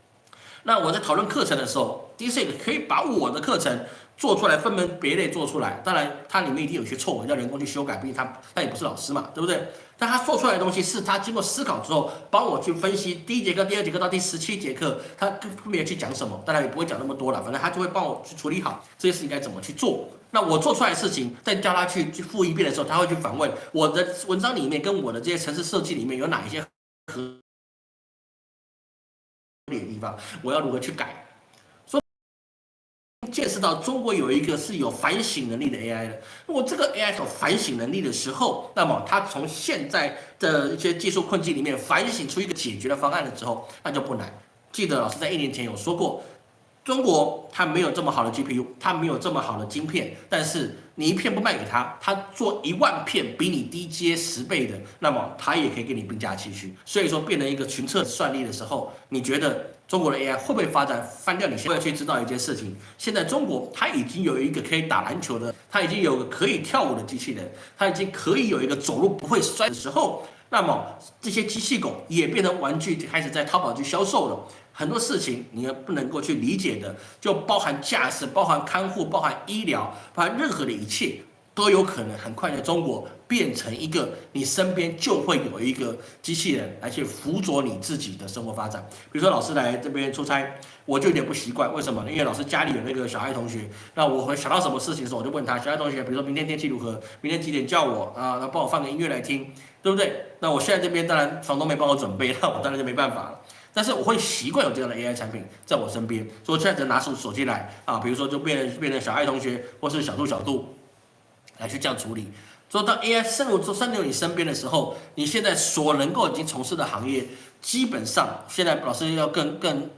那我在讨论课程的时候 ，DeepSeek 可以把我的课程做出来，分门别类做出来。当然，它里面一定有些错误，要人工去修改，毕竟他也不是老师嘛，对不对？但他做出来的东西是他经过思考之后，帮我去分析第1节课、第2节课到第17节课，他分别去讲什么。当然也不会讲那么多了，反正他就会帮我去处理好这些事情该怎么去做。那我做出来的事情，再叫他去复一遍的时候，他会去反问我的文章里面跟我的这些程式设计里面有哪一些合理的地方，我要如何去改。见识到中国有一个是有反省能力的 AI 的。如果这个 AI 有反省能力的时候，那么它从现在的一些技术困境里面反省出一个解决的方案的时候，那就不难。记得老师在1年前有说过，中国它没有这么好的 GPU， 它没有这么好的晶片，但是你一片不卖给他，他做1万片比你低阶10倍的，那么他也可以给你并驾齐驱。所以说，变成一个群策算力的时候，你觉得中国的 AI 会不会发展翻掉你？现在去知道一件事情，现在中国它已经有一个可以打篮球的，它已经有个可以跳舞的机器人，它已经可以有一个走路不会摔的时候，那么这些机器狗也变成玩具，开始在淘宝去销售了。很多事情你也不能够去理解的，就包含驾驶、包含看护、包含医疗、包含任何的一切，都有可能很快在中国变成一个你身边就会有一个机器人来去辅佐你自己的生活发展。比如说老师来这边出差，我就有点不习惯，为什么呢？因为老师家里有那个小爱同学，那我会想到什么事情的时候，我就问他，小爱同学，比如说明天天气如何，明天几点叫我啊，那帮我放个音乐来听，对不对？那我现在这边当然房东没帮我准备，那我当然就没办法了。但是我会习惯有这样的 AI 产品在我身边，所以我现在只拿出手机来啊，比如说就变成小爱同学或是小度来去这样处理。所以当 AI 渗入你身边的时候，你现在所能够已经从事的行业，基本上现在老师要更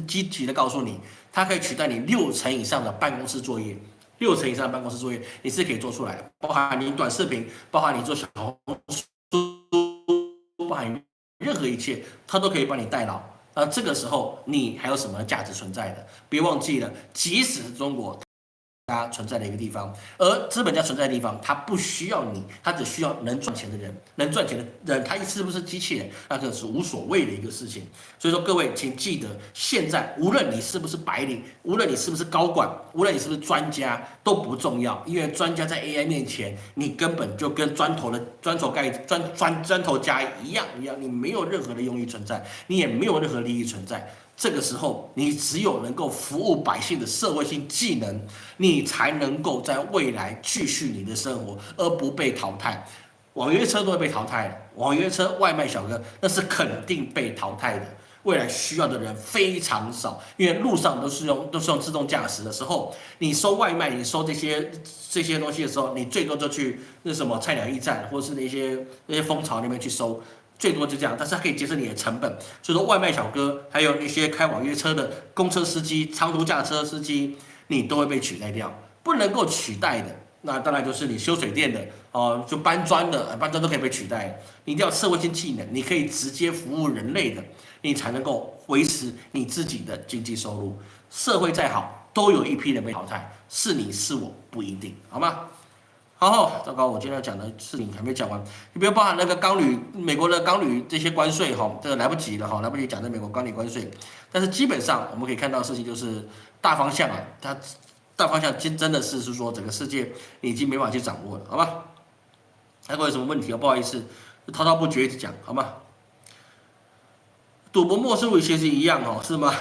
积极的告诉你，它可以取代你60%以上的办公室作业。60%以上的办公室作业你是可以做出来的，包含你短视频，包含你做小红书，包含任何一切，它都可以帮你代劳。这个时候你还有什么价值存在的？别忘记了，即使中国它存在的一个地方，而资本家存在的地方，它不需要你，它只需要能赚钱的人，能赚钱的人，他是不是机器人，那个是无所谓的一个事情。所以说，各位请记得，现在无论你是不是白领，无论你是不是高管，无论你是不是专家，都不重要，因为专家在 AI 面前，你根本就跟砖头家一样，你没有任何的用意存在，你也没有任何利益存在。这个时候，你只有能够服务百姓的社会性技能，你才能够在未来继续你的生活，而不被淘汰。网约车都会被淘汰的，网约车、外卖小哥那是肯定被淘汰的。未来需要的人非常少，因为路上都是用自动驾驶的时候，你收外卖，你收这些东西的时候，你最多就去那什么菜鸟驿站，或是那些蜂巢那边去收。最多就这样，但是它可以节省你的成本。所以说，外卖小哥还有那些开网约车的公车司机、长途驾车司机，你都会被取代掉。不能够取代的，那当然就是你修水电的哦，就搬砖的，搬砖都可以被取代。你一定要社会性技能，你可以直接服务人类的，你才能够维持你自己的经济收入。社会再好，都有一批人被淘汰，是你是我不一定，好吗？好，糟糕，我今天要讲的事情还没讲完，你不要包含那个钢铝，美国的钢铝这些关税哈，这个来不及了哈，来不及讲这美国钢铝关税。但是基本上我们可以看到的事情就是大方向啊，它大方向真的是说整个世界你已经没法去掌握了，好吧？如果有什么问题不好意思，滔滔不绝一直讲，好吗？赌博末世录其实一样哦，是吗？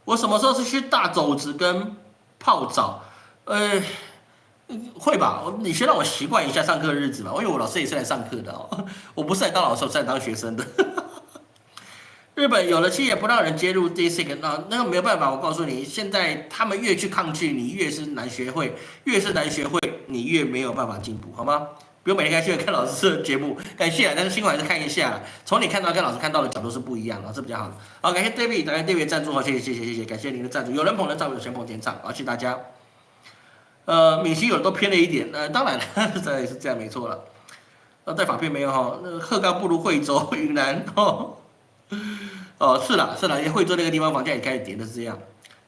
我什么时候是去大肘子跟泡澡？会吧，你先让我习惯一下上课的日子吧。因为我老师也是来上课的哦，我不是来当老师，我是来当学生的。日本有了企业不让人接入 DeepSeek，那个没有办法。我告诉你，现在他们越去抗拒，你越是难学会，你越没有办法进步，好吗？不用每天开新闻看老师的节目，感谢，但是新闻还是看一下。从你看到跟老师看到的角度是不一样的，是比较好的。好，感谢 David， 感谢 David 赞助，好，谢谢，感谢您的赞助。有人捧人赞，有钱捧钱唱，好，谢谢大家。闽西有的都偏了一点，当然了，这也是这样没错了。带法片没有哈？那个鹤岗不如惠州、云南哦。是啦，因为惠州那个地方房价也开始跌的是这样。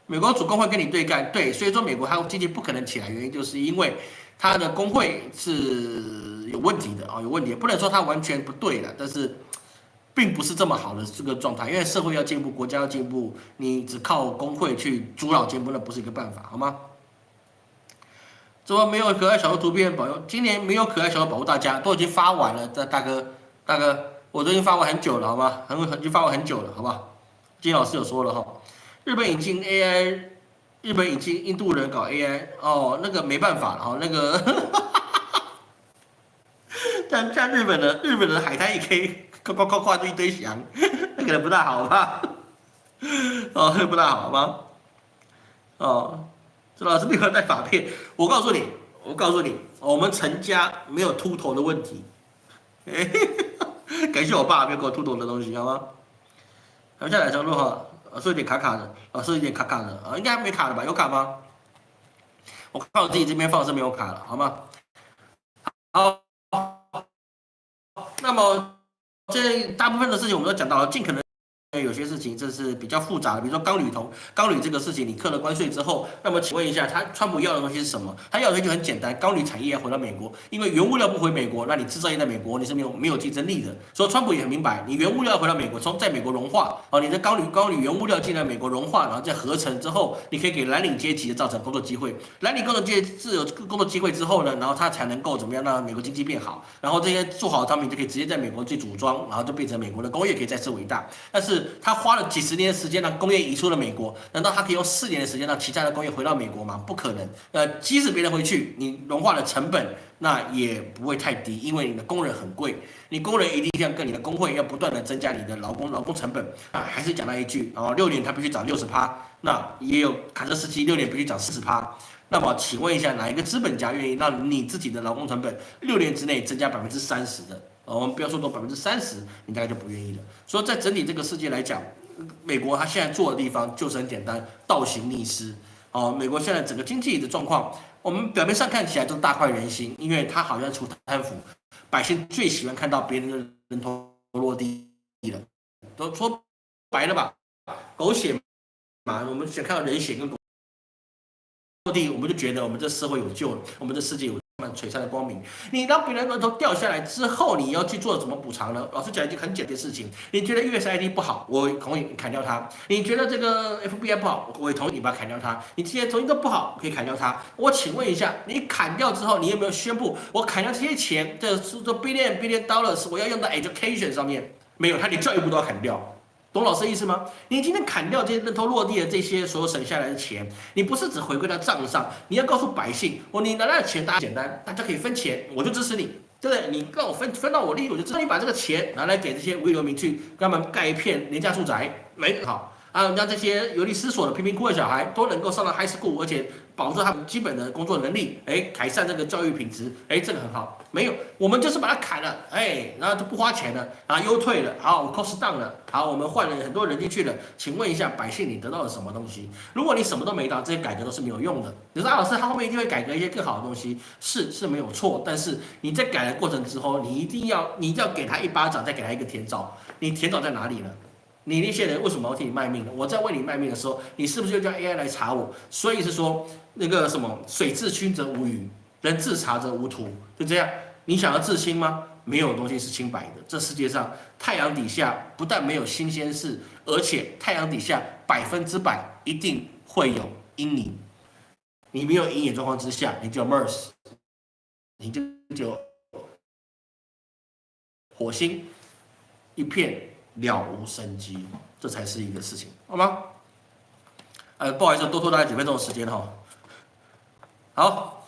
美国主工会跟你对干，对，所以说美国它经济不可能起来，原因就是因为它的工会是有问题的啊，有问题，不能说它完全不对了，但是并不是这么好的这个状态，因为社会要进步，国家要进步，你只靠工会去阻扰进步，那不是一个办法，好吗？怎么没有可爱小的图片保佑？今年没有可爱小的保护大家，都已经发完了，大哥，我都已经发完很久了，好吗？已经发完很久了，好不好？金老师有说了哈，日本引进 AI， 日本引进印度人搞 AI， 哦，那个没办法了哈，那个，但像日本的海滩也可以挂出一堆翔，那可能不大好吧？哦，不大好吗？哦。老师没有带发片，我告诉你，我们陈家没有秃头的问题。感谢我爸没有给我秃头的东西，好吗？好，下来程度哈，是有点卡卡的，是有点卡卡的啊，应该没卡的吧？有卡吗？我看我自己这边放是没有卡了，好吗？好，那么这大部分的事情我们都讲到了，尽可能。为有些事情这是比较复杂的，比如说钢铝这个事情，你课了关税之后，那么请问一下，川普要的东西是什么？他要的东西就很简单，钢铝产业要回到美国，因为原物料不回美国，那你制造业在美国你是没有竞争力的。所以川普也很明白，你原物料回到美国，在美国融化，你的钢铝原物料进来美国融化，然后再合成之后，你可以给蓝领阶级造成工作机会，蓝领工作阶级自有工作机会之后呢，然后他才能够怎么样让美国经济变好，然后这些做好的商品就可以直接在美国去组装，然后就变成美国的工业可以再次伟大。但是他花了几十年的时间让工业移出了美国，难道他可以用4年的时间让其他的工业回到美国吗？不可能。即使别人回去，你融化的成本那也不会太低，因为你的工人很贵，你工人一定要跟你的工会要不断的增加你的劳工成本啊。还是讲到一句，6年他必须涨60%，那也有卡车司机6年必须涨40%。那么请问一下，哪一个资本家愿意让你自己的劳工成本6年之内增加30%的？我们不要说到30%，你大概就不愿意了。所以在整体这个世界来讲，美国它现在做的地方就是很简单，倒行逆施。美国现在整个经济的状况，我们表面上看起来都大快人心，因为它好像除贪腐，百姓最喜欢看到别人的人头落地了。都说白了吧，狗血嘛，我们想看到人血跟狗落地，我们就觉得我们这社会有救了，我们这世界有璀璨的光明。你让别人人头掉下来之后，你要去做怎么补偿呢？老实讲，一件很简单的事情。你觉得 USAID 不好，我同意砍掉它；你觉得这个 FBI 不好，我也同意你把它砍掉它。你这些东西都不好，可以砍掉它。我请问一下，你砍掉之后，你有没有宣布我砍掉这些钱，这billion dollars 我要用到 education 上面？没有，他连教育部都要砍掉。懂老师的意思吗？你今天砍掉这些人头落地的这些所有省下来的钱，你不是只回归到账上，你要告诉百姓，你拿来的钱大家简单，大家可以分钱，我就支持你，对不对？你让我分到我利益，我就支持你把这个钱拿来给这些无业游民去给他们盖一片廉价住宅，没好啊，让这些流离失所的贫民窟的小孩都能够上到 high school， 而且保证他们基本的工作能力，改善这个教育品质，这个很好。没有，我们就是把它砍了，然后就不花钱了，然后优退了，好，我 cost down 了，好，我们换了很多人进去了。请问一下，百姓你得到了什么东西？如果你什么都没到，这些改革都是没有用的。你说老师他后面一定会改革一些更好的东西，是没有错，但是你在改的过程之后，你一定要给他一巴掌，再给他一个甜枣，你甜枣在哪里呢？你那些人为什么要替你卖命呢？我在为你卖命的时候，你是不是就叫 AI 来查我？所以是说那个什么水至清则无鱼，人自查则无徒，就这样。你想要自清吗？没有东西是清白的。这世界上太阳底下不但没有新鲜事，而且太阳底下100%一定会有阴影。你没有阴影状况之下，你就有 MERS， 你就有火星一片了无生机，这才是一个事情，好吗？不好意思，多拖大概几分钟的时间哈。好，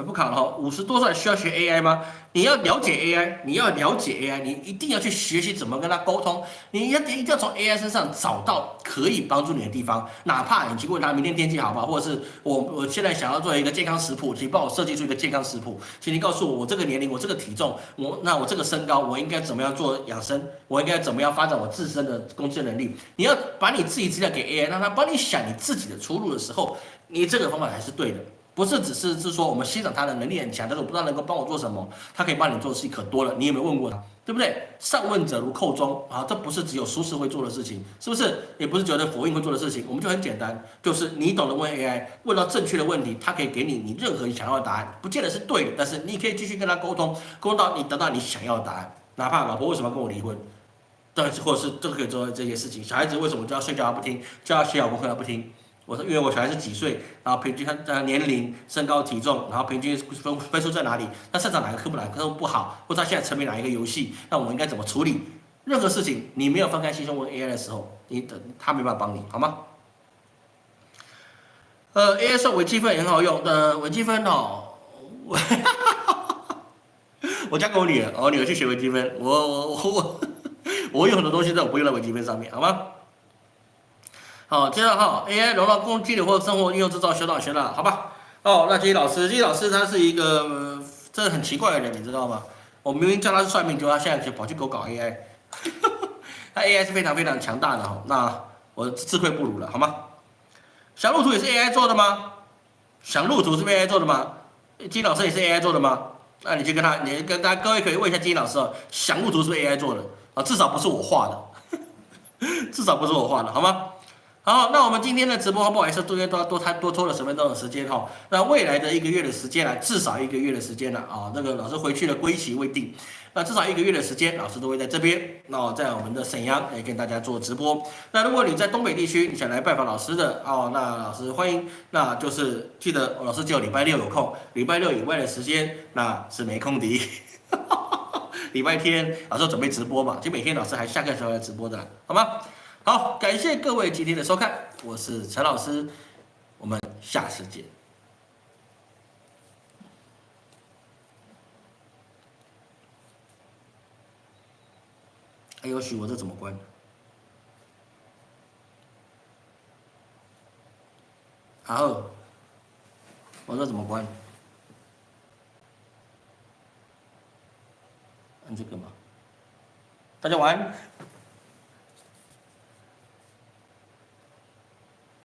不考了哈。50多岁需要学 AI 吗？你要了解 AI， 你一定要去学习怎么跟他沟通。你一定要从 AI 身上找到可以帮助你的地方，哪怕你去问他明天天气好不好，或者是我现在想要做一个健康食谱，请帮我设计出一个健康食谱，请你告诉我这个年龄，我这个体重，我这个身高，我应该怎么样做养生，我应该怎么样发展我自身的工作能力。你要把你自己资料给 AI， 让他帮你想你自己的出路的时候，你这个方法才是对的。不是只是说我们欣赏他的能力很强，但是我不知道能够帮我做什么。他可以帮你做的事情可多了，你有没有问过他？对不对？上问者如寇中啊，这不是只有苏轼会做的事情，是不是？也不是只有佛印会做的事情。我们就很简单，就是你懂得问 AI， 问到正确的问题，它可以给你任何你想要的答案，不见得是对的，但是你可以继续跟他沟通，沟通到你得到你想要的答案。哪怕老婆为什么要跟我离婚，或者是都可以做这些事情。小孩子为什么就要睡觉他不听，就要写好功课他不听？我说，因为我小孩是几岁，然后平均他年龄、身高、体重，然后平均分数在哪里？他擅长哪个科目，哪个科目不好，或者他现在沉迷哪一个游戏，那我应该怎么处理？任何事情你没有翻开心胸问 AI 的时候，他没办法帮你，好吗？AI 算微积分也很好用的，微积分哦，我交给我女儿，我女儿去学微积分，我有很多东西在我不用在微积分上面，好吗？好，接着哈 ，AI 融到工具里或生活应用制造学了，好吧？那金老师他是一个真的很奇怪的人，你知道吗？我明明叫他是算命，结果他现在就跑去给我搞 AI， 他 AI 是非常非常强大的哈。那我自愧不如了，好吗？想路图也是 AI 做的吗？想路图是 AI 做的吗？金老师也是 AI 做的吗？那你跟各位可以问一下金老师哦，想路图是不是 AI 做的啊？至少不是我画的。至少不是我画的，好吗？好，那我们今天的直播，不好意思，中间多拖了10分钟的时间哈。那未来的1个月的时间呢，至少1个月的时间了啊。这个老师回去的归期未定，那至少1个月的时间，老师都会在这边，那在我们的沈阳来跟大家做直播。那如果你在东北地区，你想来拜访老师的哦，那老师欢迎，那就是记得老师只有礼拜六有空，礼拜六以外的时间那是没空的。礼拜天老师准备直播嘛，就每天老师还下课的时候来直播的啦，好吗？好，感谢各位今天的收看，我是陈老师，我们下次见。哎呦，许我这怎么关？好，我这怎么关？按这个嘛。大家晚安。